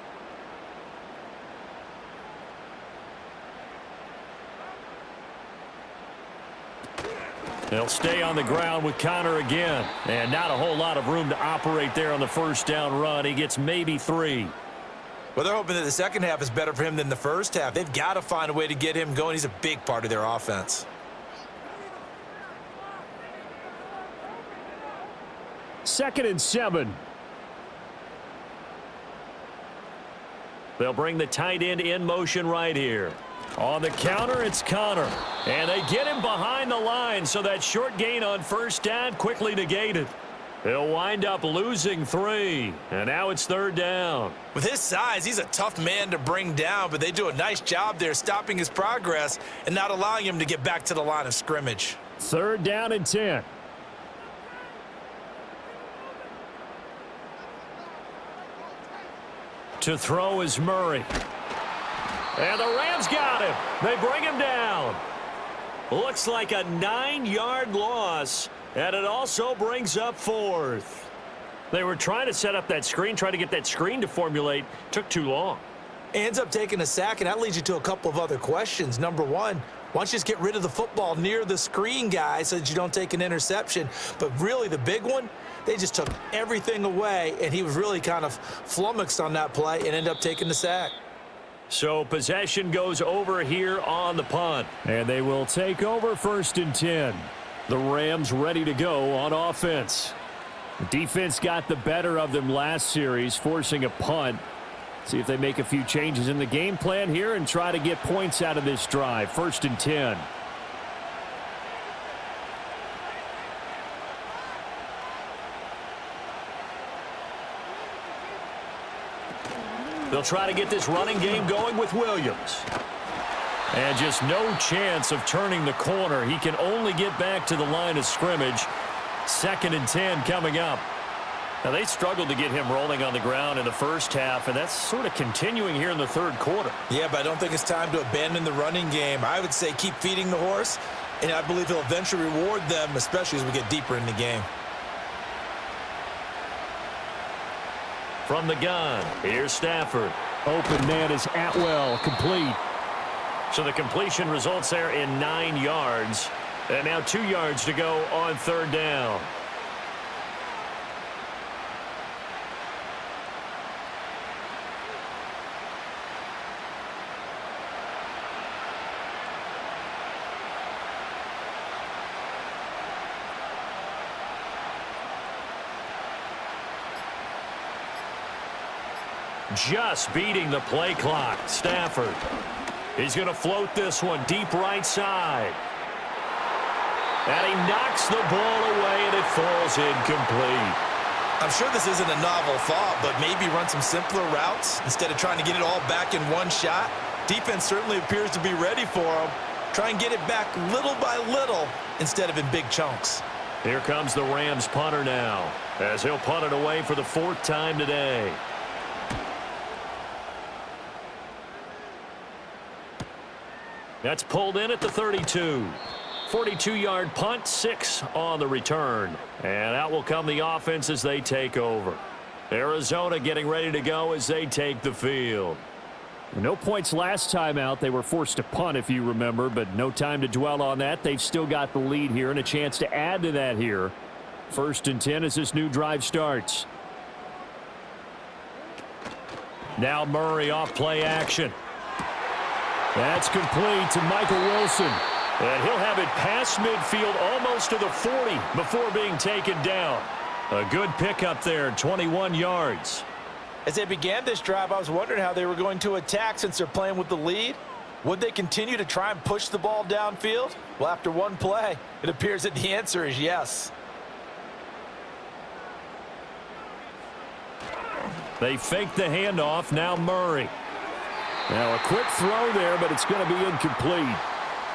S1: They'll stay on the ground with Connor again. And not a whole lot of room to operate there on the first down run. He gets maybe 3.
S3: Well, they're hoping that the second half is better for him than the first half. They've got to find a way to get him going. He's a big part of their offense.
S1: Second and 7. They'll bring the tight end in motion right here. On the counter, it's Connor. And they get him behind the line, so that short gain on first down quickly negated. He'll wind up losing 3. And now it's third down.
S3: With his size, he's a tough man to bring down, but they do a nice job there stopping his progress and not allowing him to get back to the line of scrimmage.
S1: Third down and 10. To throw is Murray. And the Rams got him. They bring him down. Looks like a 9-yard loss, and it also brings up 4th. They were trying to set up that screen, trying to get that screen to formulate. Took too long.
S3: Ends up taking a sack, and that leads you to a couple of other questions. Number one, why don't you just get rid of the football near the screen guy so that you don't take an interception? But really the big one, they just took everything away, and he was really kind of flummoxed on that play and ended up taking the sack.
S1: So possession goes over here on the punt. And they will take over first and 10. The Rams ready to go on offense. The defense got the better of them last series, forcing a punt. See if they make a few changes in the game plan here and try to get points out of this drive. First and 10. They'll try to get this running game going with Williams. And just no chance of turning the corner. He can only get back to the line of scrimmage. Second and 10 coming up. Now, they struggled to get him rolling on the ground in the first half, and that's sort of continuing here in the third quarter.
S3: Yeah, but I don't think it's time to abandon the running game. I would say keep feeding the horse, and I believe he'll eventually reward them, especially as we get deeper in the game.
S1: From the gun, here's Stafford. Open man is Atwell, complete. So the completion results there in 9 yards. And now 2 yards to go on third down. Just beating the play clock. Stafford. He's going to float this one deep right side. And he knocks the ball away, and it falls incomplete.
S3: I'm sure this isn't a novel thought, but maybe run some simpler routes instead of trying to get it all back in one shot. Defense certainly appears to be ready for him. Try and get it back little by little instead of in big chunks.
S1: Here comes the Rams punter now, as he'll punt it away for the 4th time today. That's pulled in at the 32. 42-yard punt, 6 on the return. And out will come the offense as they take over. Arizona getting ready to go as they take the field. No points last time out. They were forced to punt, if you remember, but no time to dwell on that. They've still got the lead here and a chance to add to that here. First and 10 as this new drive starts. Now Murray off play action. That's complete to Michael Wilson. And he'll have it past midfield almost to the 40 before being taken down. A good pickup there, 21 yards.
S2: As they began this drive, I was wondering how they were going to attack since they're playing with the lead. Would they continue to try and push the ball downfield? Well, after one play, it appears that the answer is yes.
S1: They fake the handoff. Now Murray. Now a quick throw there, but it's going to be incomplete.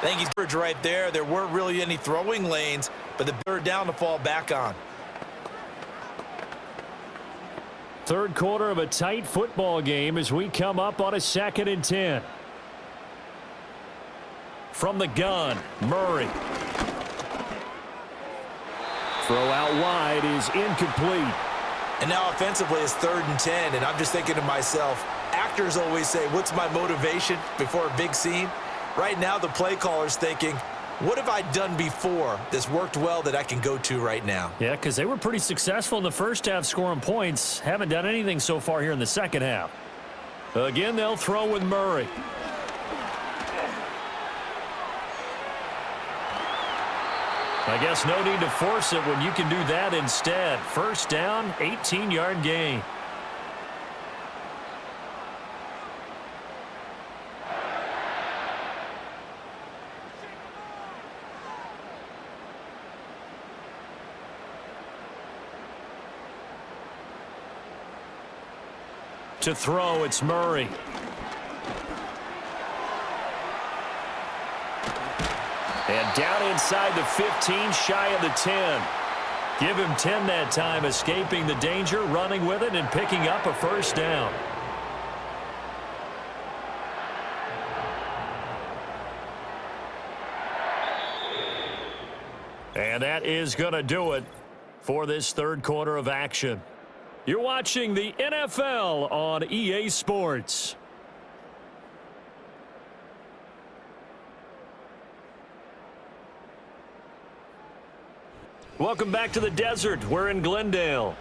S3: I think he's right there. There weren't really any throwing lanes, but the third down to fall back on.
S1: Third quarter of a tight football game as we come up on a 2nd and 10. From the gun, Murray. Throw out wide is incomplete.
S3: And now offensively it's 3rd and 10, and I'm just thinking to myself, actors always say, what's my motivation before a big scene? Right now the play caller's thinking, What have I done before that's worked well that I can go to right now?
S1: Yeah, because they were pretty successful in the first half scoring points. Haven't done anything so far here in the second half. Again, they'll throw with Murray. I guess no need to force it when you can do that instead. First down, 18-yard gain. To throw, it's Murray. And down inside the 15, shy of the 10. Give him 10 that time, escaping the danger, running with it, and picking up a first down. And that is going to do it for this third quarter of action. You're watching the NFL on EA Sports. Welcome back to the desert. We're in Glendale.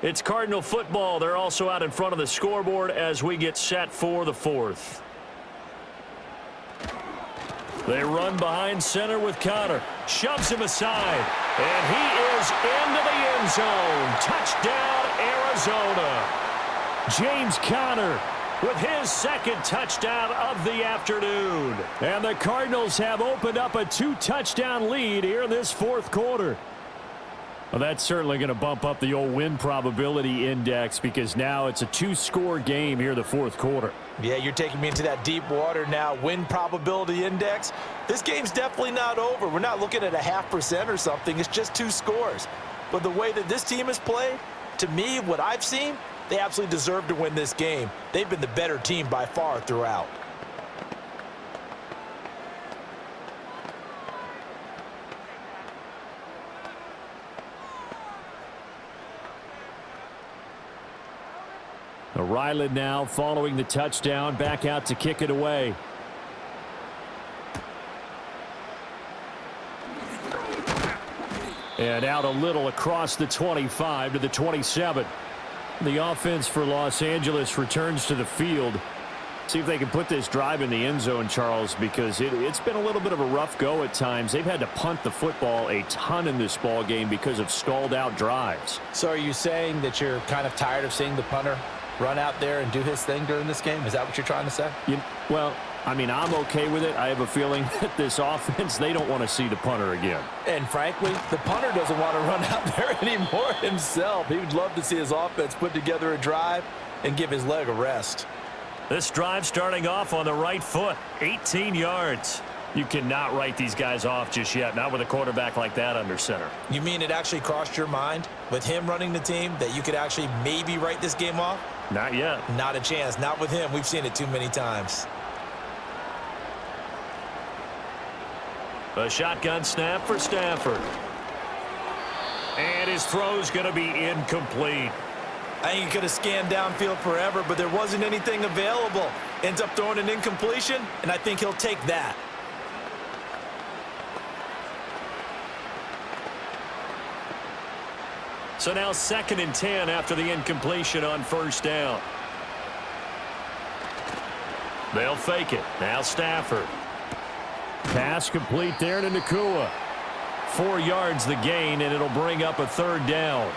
S1: It's Cardinal football. They're also out in front of the scoreboard as we get set for the fourth. They run behind center with Connor. Shoves him aside. And he is into the end zone. Touchdown, Arizona. James Conner with his second touchdown of the afternoon. And the Cardinals have opened up a 2-touchdown lead here in this fourth quarter. Well, that's certainly going to bump up the old win probability index because now it's a 2-score game here in the fourth quarter.
S2: Yeah, you're taking me into that deep water now. Win probability index. This game's definitely not over. We're not looking at a 0.5% or something. It's just 2 scores. But the way that this team has played, to me, what I've seen, they absolutely deserve to win this game. They've been the better team by far throughout.
S1: Ryland now following the touchdown, back out to kick it away. And out a little across the 25 to the 27. The offense for Los Angeles returns to the field. See if they can put this drive in the end zone, Charles, because it's been a little bit of a rough go at times. They've had to punt the football a ton in this ball game because of stalled out drives.
S2: So are you saying that you're kind of tired of seeing the punter run out there and do his thing during this game? Is that what you're trying to say?
S1: Well, I mean, I'm okay with it. I have a feeling that this offense, they don't want to see the punter again.
S2: And frankly, the punter doesn't want to run out there anymore himself. He would love to see his offense put together a drive and give his leg a rest.
S1: This drive starting off on the right foot, 18 yards. You cannot write these guys off just yet, not with a quarterback like that under center.
S3: You mean it actually crossed your mind with him running the team that you could actually maybe write this game off?
S1: Not yet.
S3: Not a chance. Not with him. We've seen it too many times.
S1: A shotgun snap for Stafford. And his throw's going to be incomplete.
S3: I think he could have scanned downfield forever, but there wasn't anything available. Ends up throwing an incompletion, and I think he'll take that.
S1: So now 2nd and 10 after the incompletion on first down. They'll fake it. Now Stafford. Pass complete there to Nakua. 4 yards the gain, and it'll bring up a 3rd down.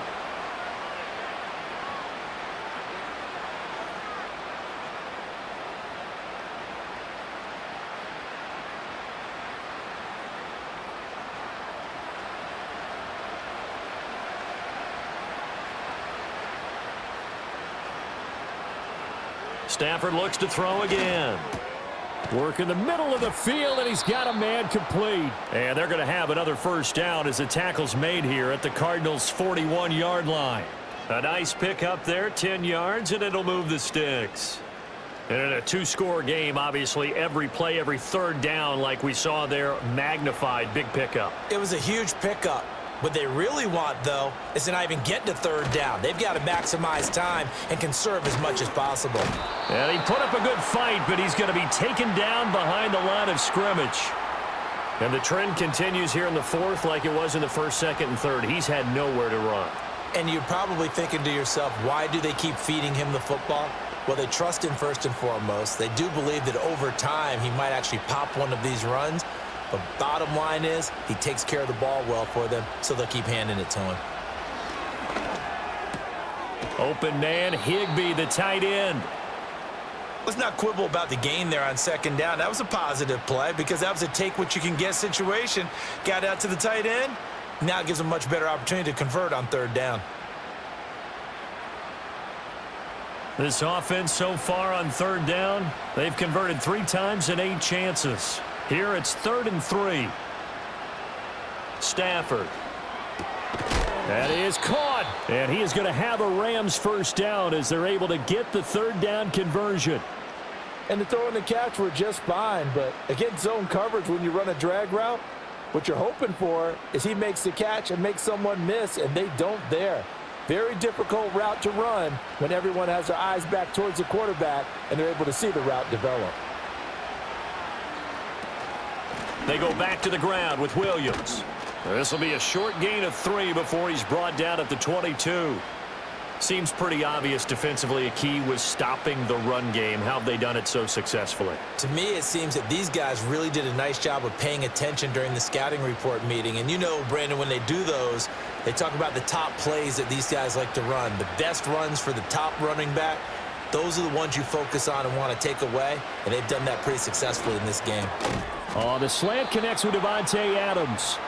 S1: Stafford looks to throw again. Work in the middle of the field, and he's got a man complete. And they're going to have another first down as the tackle's made here at the Cardinals' 41-yard line. A nice pick up there, 10 yards, and it'll move the sticks. And in a 2-score game, obviously, every play, every 3rd down, like we saw there, magnified, big pickup.
S3: It was a huge pickup. What they really want, though, is to not even get to 3rd down. They've got to maximize time and conserve as much as possible.
S1: And he put up a good fight, but he's going to be taken down behind the line of scrimmage. And the trend continues here in the fourth like it was in the first, second, and third. He's had nowhere to run.
S3: And you're probably thinking to yourself, why do they keep feeding him the football? Well, they trust him first and foremost. They do believe that over time he might actually pop one of these runs. But bottom line is he takes care of the ball well for them, so they'll keep handing it to him.
S1: Open man, Higbee, the tight end.
S3: Let's not quibble about the gain there on second down. That was a positive play because that was a take-what-you-can-get situation. Got out to the tight end. Now it gives them a much better opportunity to convert on third down.
S1: This offense so far on third down, they've converted 3 times in 8 chances. Here it's 3rd and 3. Stafford. That is caught. And he is going to have a Rams first down as they're able to get the third down conversion.
S2: And the throw and the catch were just fine, but against zone coverage when you run a drag route, what you're hoping for is he makes the catch and makes someone miss, and they don't there. Very difficult route to run when everyone has their eyes back towards the quarterback and they're able to see the route develop.
S1: They go back to the ground with Williams. This will be a short gain of 3 before he's brought down at the 22. Seems pretty obvious defensively a key was stopping the run game. How have they done it so successfully?
S3: To me, it seems that these guys really did a nice job of paying attention during the scouting report meeting. And you know, Brandon, when they do those, they talk about the top plays that these guys like to run. The best runs for the top running back, those are the ones you focus on and want to take away. And they've done that pretty successfully in this game.
S1: Oh, the slant connects with Devontae Adams.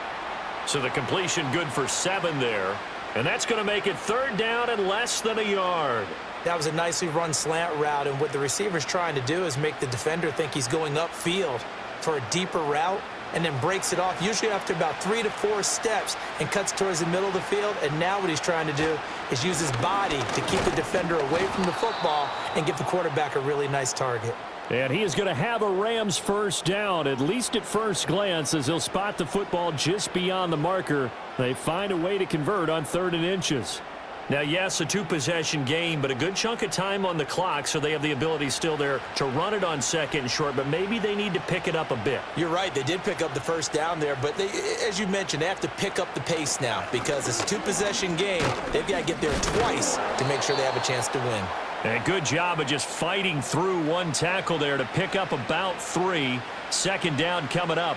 S1: So the completion good for 7 there. And that's going to make it third down and less than a yard.
S3: That was a nicely run slant route, and what the receiver's trying to do is make the defender think he's going upfield for a deeper route and then breaks it off, usually after about 3 to 4 steps, and cuts towards the middle of the field. And now what he's trying to do is use his body to keep the defender away from the football and give the quarterback a really nice target.
S1: And he is going to have a Rams first down, at least at first glance, as he'll spot the football just beyond the marker. They find a way to convert on 3rd and inches. Now, yes, a 2-possession game, but a good chunk of time on the clock, so they have the ability still there to run it on 2nd and short, but maybe they need to pick it up a bit.
S3: You're right. They did pick up the first down there, but they, as you mentioned, they have to pick up the pace now because it's a 2-possession game. They've got to get there twice to make sure they have a chance to win.
S1: And good job of just fighting through one tackle there to pick up about 3. 2nd down coming up.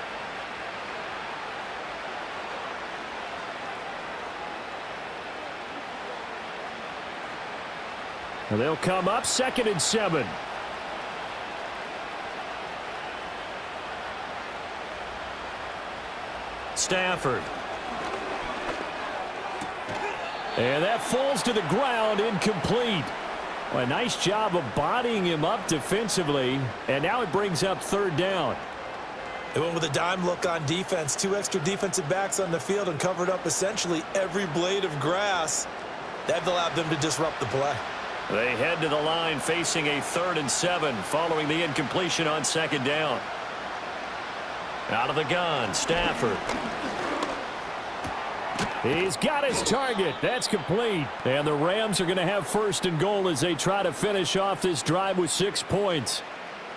S1: And they'll come up 2nd and 7. Stafford. And that falls to the ground, incomplete. Well, a nice job of bodying him up defensively, and now it brings up 3rd down.
S3: They went with a dime look on defense. 2 extra defensive backs on the field and covered up essentially every blade of grass. That allowed them to disrupt the play.
S1: They head to the line facing a 3rd and 7 following the incompletion on 2nd down. Out of the gun, Stafford. He's got his target. That's complete. And the Rams are going to have 1st and goal as they try to finish off this drive with 6 points.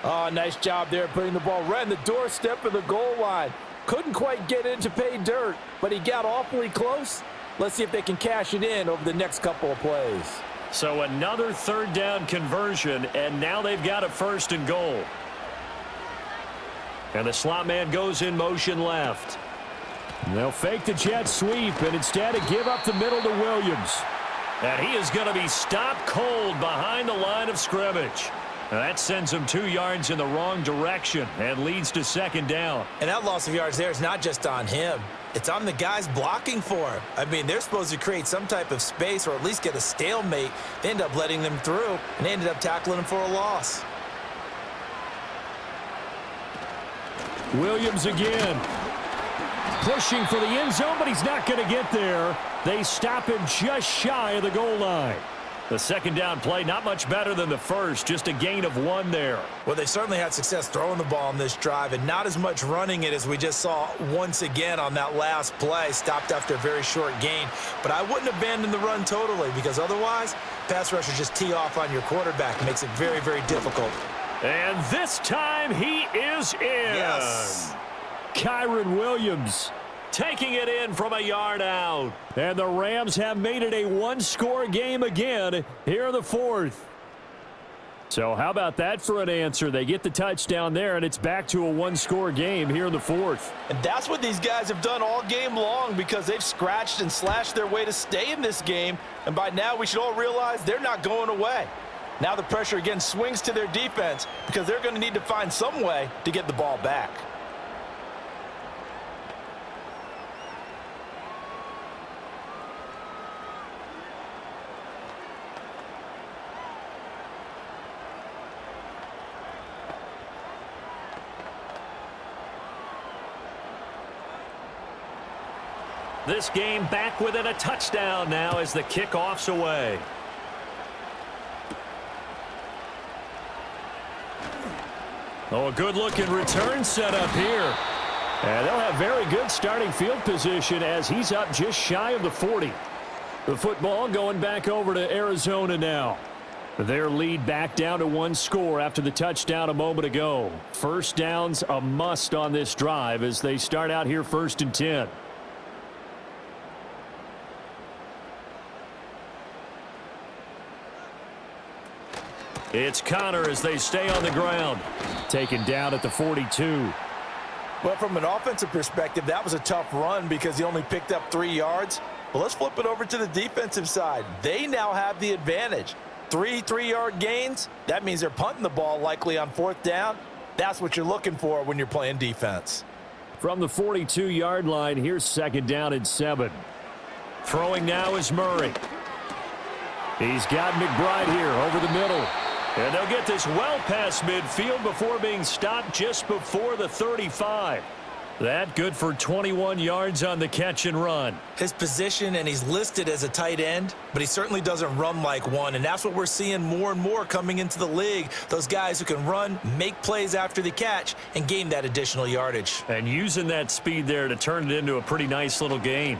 S2: Oh, nice job there putting the ball right in the doorstep of the goal line. Couldn't quite get in to pay dirt, but he got awfully close. Let's see if they can cash it in over the next couple of plays.
S1: So another 3rd down conversion, and now they've got a 1st and goal. And the slot man goes in motion left. And they'll fake the jet sweep and instead give up the middle to Williams. And he is going to be stopped cold behind the line of scrimmage. Now that sends him 2 yards in the wrong direction and leads to 2nd down.
S3: And that loss of yards there is not just on him. It's on the guys blocking for him. I mean, they're supposed to create some type of space or at least get a stalemate. They end up letting them through, and they ended up tackling him for a loss.
S1: Williams again. Pushing for the end zone, but he's not going to get there. They stop him just shy of the goal line. The 2nd down play, not much better than the first, just a gain of 1 there.
S3: Well, they certainly had success throwing the ball on this drive and not as much running it as we just saw once again on that last play, stopped after a very short gain. But I wouldn't abandon the run totally because otherwise, pass rushers just tee off on your quarterback. It makes it very, very difficult.
S1: And this time he is in.
S3: Yes.
S1: Kyron Williams taking it in from a yard out. And the Rams have made it a one-score game again here in the fourth. So how about that for an answer? They get the touchdown there, and it's back to a one-score game here in the fourth.
S2: And that's what these guys have done all game long because they've scratched and slashed their way to stay in this game. And by now, we should all realize they're not going away. Now the pressure again swings to their defense because they're going to need to find some way to get the ball back.
S1: This game back within a touchdown now as the kickoff's away. Oh, a good-looking return set up here. And they'll have very good starting field position as he's up just shy of the 40. The football going back over to Arizona now. Their lead back down to one score after the touchdown a moment ago. First down's a must on this drive as they start out here 1st and 10. It's Connor as they stay on the ground. Taken down at the 42.
S2: Well, from an offensive perspective, that was a tough run because he only picked up 3 yards. But let's flip it over to the defensive side. They now have the advantage. 3 3-yard gains, that means they're punting the ball likely on 4th down. That's what you're looking for when you're playing defense.
S1: From the 42-yard line, here's 2nd down and 7. Throwing now is Murray. He's got McBride here over the middle. And they'll get this well past midfield before being stopped just before the 35. That good for 21 yards on the catch and run.
S3: His position, and he's listed as a tight end, but he certainly doesn't run like one, and that's what we're seeing more and more coming into the league. Those guys who can run, make plays after the catch, and gain that additional yardage.
S1: And using that speed there to turn it into a pretty nice little gain.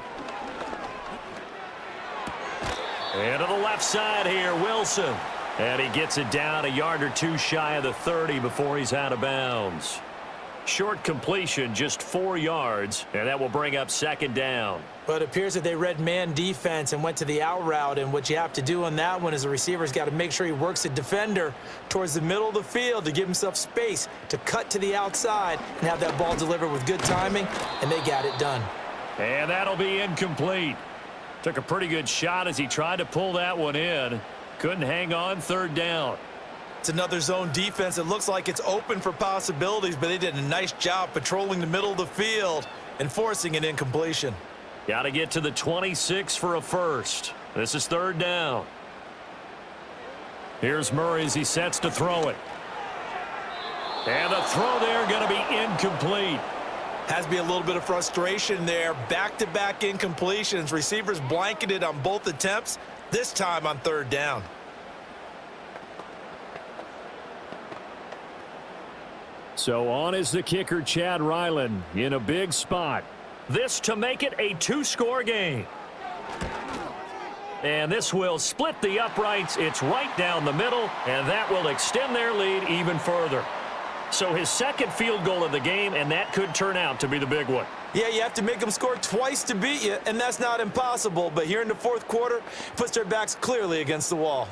S1: And to the left side here, Wilson. And he gets it down a yard or 2 shy of the 30 before he's out of bounds. Short completion, just 4 yards, and that will bring up 2nd down.
S3: Well, it appears that they read man defense and went to the out route, and what you have to do on that one is the receiver's got to make sure he works the defender towards the middle of the field to give himself space to cut to the outside and have that ball delivered with good timing, and they got it done.
S1: And that'll be incomplete. Took a pretty good shot as he tried to pull that one in. Couldn't hang on, 3rd down.
S3: It's another zone defense. It looks like it's open for possibilities, but they did a nice job patrolling the middle of the field and forcing an incompletion.
S1: Got to get to the 26 for a first. This is 3rd down. Here's Murray as he sets to throw it. And the throw there going to be incomplete.
S3: Has to be a little bit of frustration there. Back-to-back incompletions. Receivers blanketed on both attempts, this time on 3rd down.
S1: So on is the kicker, Chad Ryland, in a big spot. This to make it a 2-score game. And this will split the uprights. It's right down the middle, and that will extend their lead even further. So his 2nd field goal of the game, and that could turn out to be the big one.
S3: Yeah, you have to make them score twice to beat you, and that's not impossible. But here in the 4th quarter, puts their backs clearly against the wall.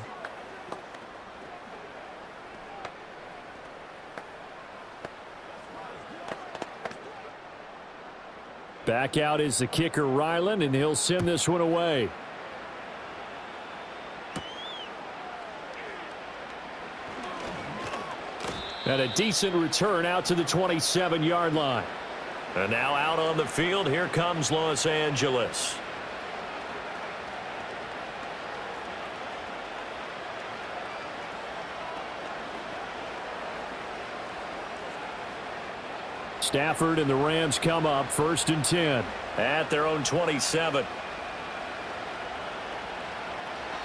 S1: Back out is the kicker, Ryland, and he'll send this one away. And a decent return out to the 27-yard line. And now out on the field, here comes Los Angeles. Stafford and the Rams come up 1st and 10 at their own 27.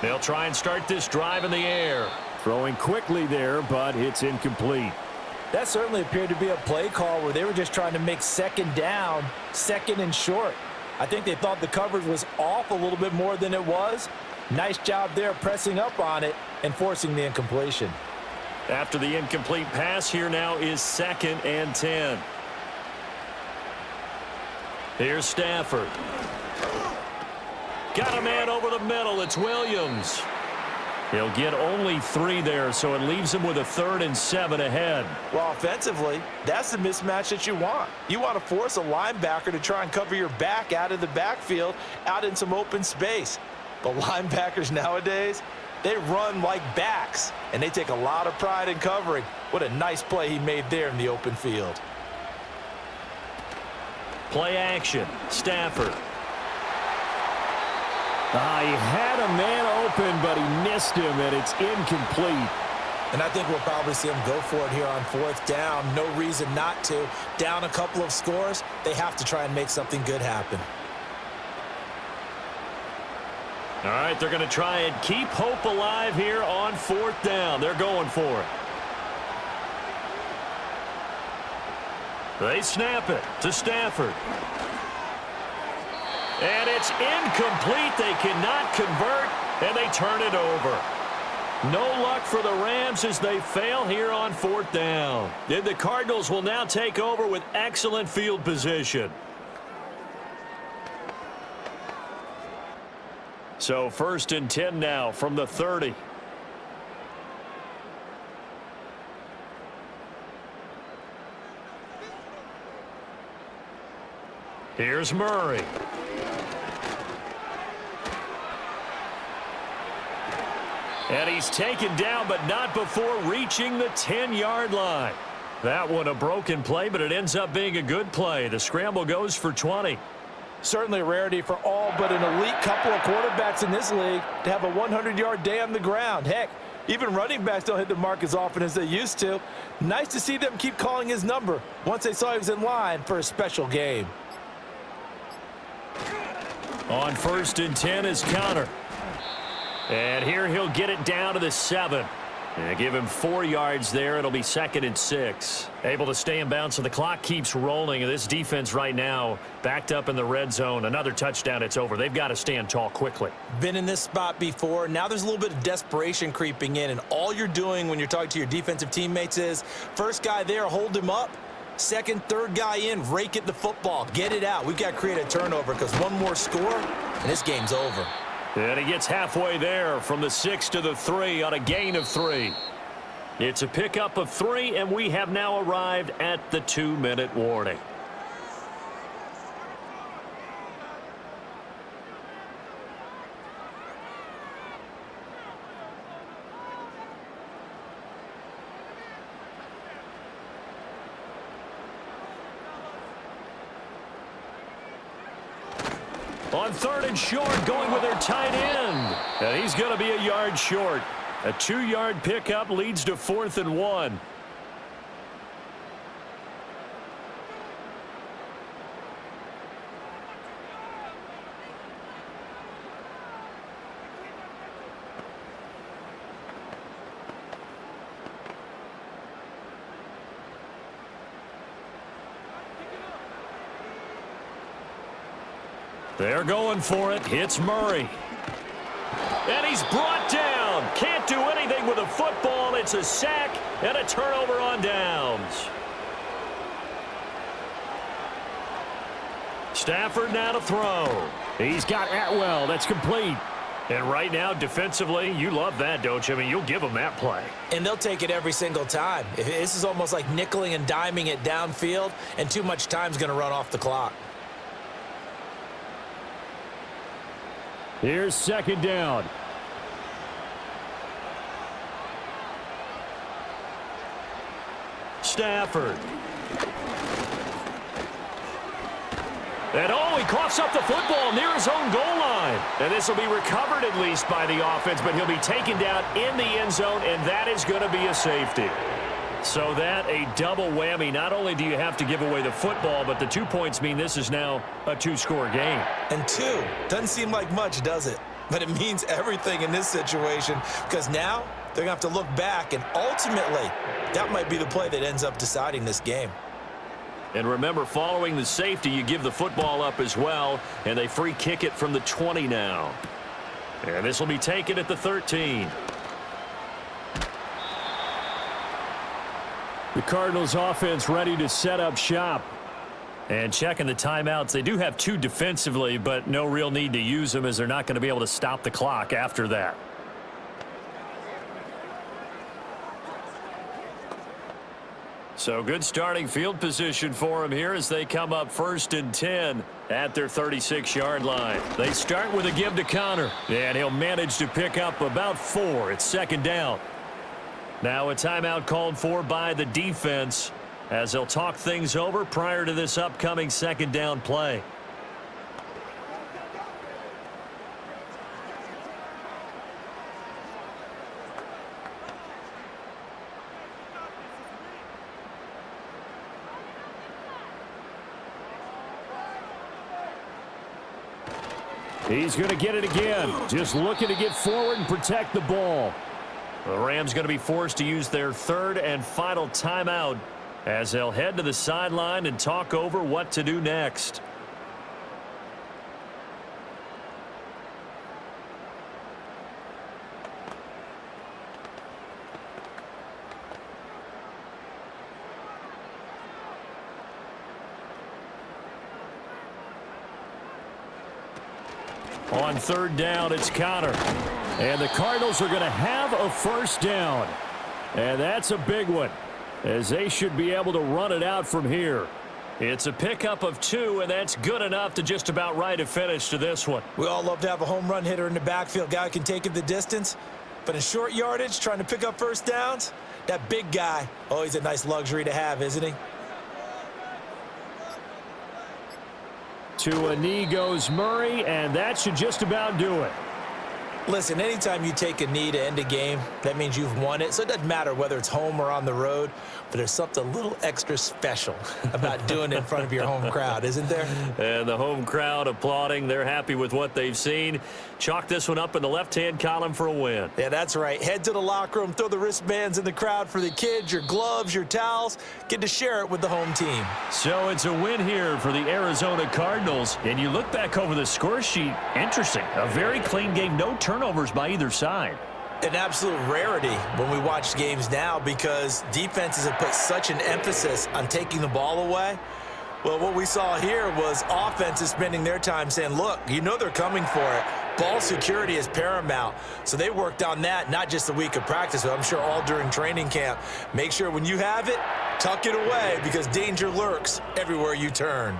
S1: They'll try and start this drive in the air. Throwing quickly there, but it's incomplete.
S2: That certainly appeared to be a play call where they were just trying to make 2nd down, 2nd and short. I think they thought the coverage was off a little bit more than it was. Nice job there pressing up on it and forcing the incompletion.
S1: After the incomplete pass, here now is 2nd and 10. Here's Stafford. Got a man over the middle. It's Williams. He'll get only 3 there, so it leaves him with a 3rd and 7 ahead.
S2: Well, offensively, that's the mismatch that you want. You want to force a linebacker to try and cover your back out of the backfield, out in some open space. But linebackers nowadays, they run like backs, and they take a lot of pride in covering. What a nice play he made there in the open field.
S1: Play action. Stafford. He had a man open, but he missed him, and it's incomplete.
S3: And I think we'll probably see him go for it here on 4th down. No reason not to. Down a couple of scores, they have to try and make something good happen.
S1: All right, they're going to try and keep hope alive here on 4th down. They're going for it. They snap it to Stafford. And it's incomplete. They cannot convert, and they turn it over. No luck for the Rams as they fail here on 4th down. And the Cardinals will now take over with excellent field position. So 1st and 10 now from the 30. Here's Murray. And he's taken down, but not before reaching the 10-yard line. That one a broken play, but it ends up being a good play. The scramble goes for 20.
S2: Certainly a rarity for all but an elite couple of quarterbacks in this league to have a 100-yard day on the ground. Heck, even running backs don't hit the mark as often as they used to. Nice to see them keep calling his number once they saw he was in line for a special game.
S1: On 1st and 10 is Connor. And here he'll get it down to the 7. And give him 4 yards there. It'll be 2nd and 6. Able to stay in bounds, so the clock keeps rolling. And this defense right now backed up in the red zone. Another touchdown, it's over. They've got to stand tall quickly.
S3: Been in this spot before. Now there's a little bit of desperation creeping in. And all you're doing when you're talking to your defensive teammates is, first guy there, hold him up. Second, third guy in, rake at the football. Get it out. We've got to create a turnover because one more score, and this game's over.
S1: And he gets halfway there from the 6 to the 3 on a gain of 3. It's a pickup of 3, and we have now arrived at the 2-minute warning. On 3rd and short, going with their tight end. And he's going to be a yard short. A 2-yard pickup leads to 4th and 1. They're going for it. It's Murray. And he's brought down. Can't do anything with a football. It's a sack and a turnover on downs. Stafford now to throw. He's got Atwell. That's complete. And right now, defensively, you love that, don't you? I mean, you'll give them that play.
S3: And they'll take it every single time. This is almost like nickeling and diming it downfield, and too much time's going to run off the clock.
S1: Here's 2nd down. Stafford. And he coughs up the football near his own goal line. And this will be recovered at least by the offense, but he'll be taken down in the end zone, and that is going to be a safety. So that a double whammy. Not only do you have to give away the football, but the 2 points mean this is now a 2-score game.
S3: And 2 doesn't seem like much, does it? But it means everything in this situation because now they're going to have to look back, and ultimately that might be the play that ends up deciding this game.
S1: And remember, following the safety, you give the football up as well, and they free kick it from the 20 now. And this will be taken at the 13. The Cardinals offense ready to set up shop. And checking the timeouts, they do have 2 defensively, but no real need to use them as they're not going to be able to stop the clock after that. So good starting field position for them here as they come up 1st and 10 at their 36-yard line. They start with a give to Connor, and he'll manage to pick up about 4. It's 2nd down. Now a timeout called for by the defense as they'll talk things over prior to this upcoming 2nd down play. He's going to get it again. Just looking to get forward and protect the ball. The Rams going to be forced to use their 3rd and final timeout as they'll head to the sideline and talk over what to do next. On 3rd down, it's Connor. And the Cardinals are going to have a 1st down. And that's a big one, as they should be able to run it out from here. It's a pickup of 2, and that's good enough to just about write a finish to this one.
S3: We all love to have a home run hitter in the backfield, guy who can take it the distance. But in short yardage, trying to pick up 1st downs, that big guy, always a nice luxury to have, isn't he?
S1: To a knee goes Murray, and that should just about do it.
S3: Listen, anytime you take a knee to end a game, that means you've won it. So it doesn't matter whether it's home or on the road, but there's something a little extra special about doing it in front of your home crowd, isn't there?
S1: And the home crowd applauding. They're happy with what they've seen. Chalk this one up in the left-hand column for a win.
S3: Yeah, that's right. Head to the locker room, throw the wristbands in the crowd for the kids, your gloves, your towels. Get to share it with the home team.
S1: So it's a win here for the Arizona Cardinals. And you look back over the score sheet, interesting. A very clean game, no turnovers by either side.
S3: An absolute rarity when we watch games now because defenses have put such an emphasis on taking the ball away. Well, what we saw here was offenses spending their time saying, look, you know they're coming for it. Ball security is paramount. So they worked on that, not just a week of practice, but I'm sure all during training camp. Make sure when you have it, tuck it away because danger lurks everywhere you turn.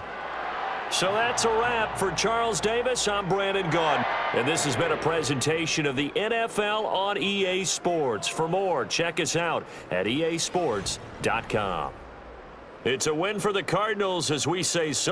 S1: So that's a wrap for Charles Davis. I'm Brandon Gaudin, and this has been a presentation of the NFL on EA Sports. For more, check us out at easports.com. It's a win for the Cardinals as we say so.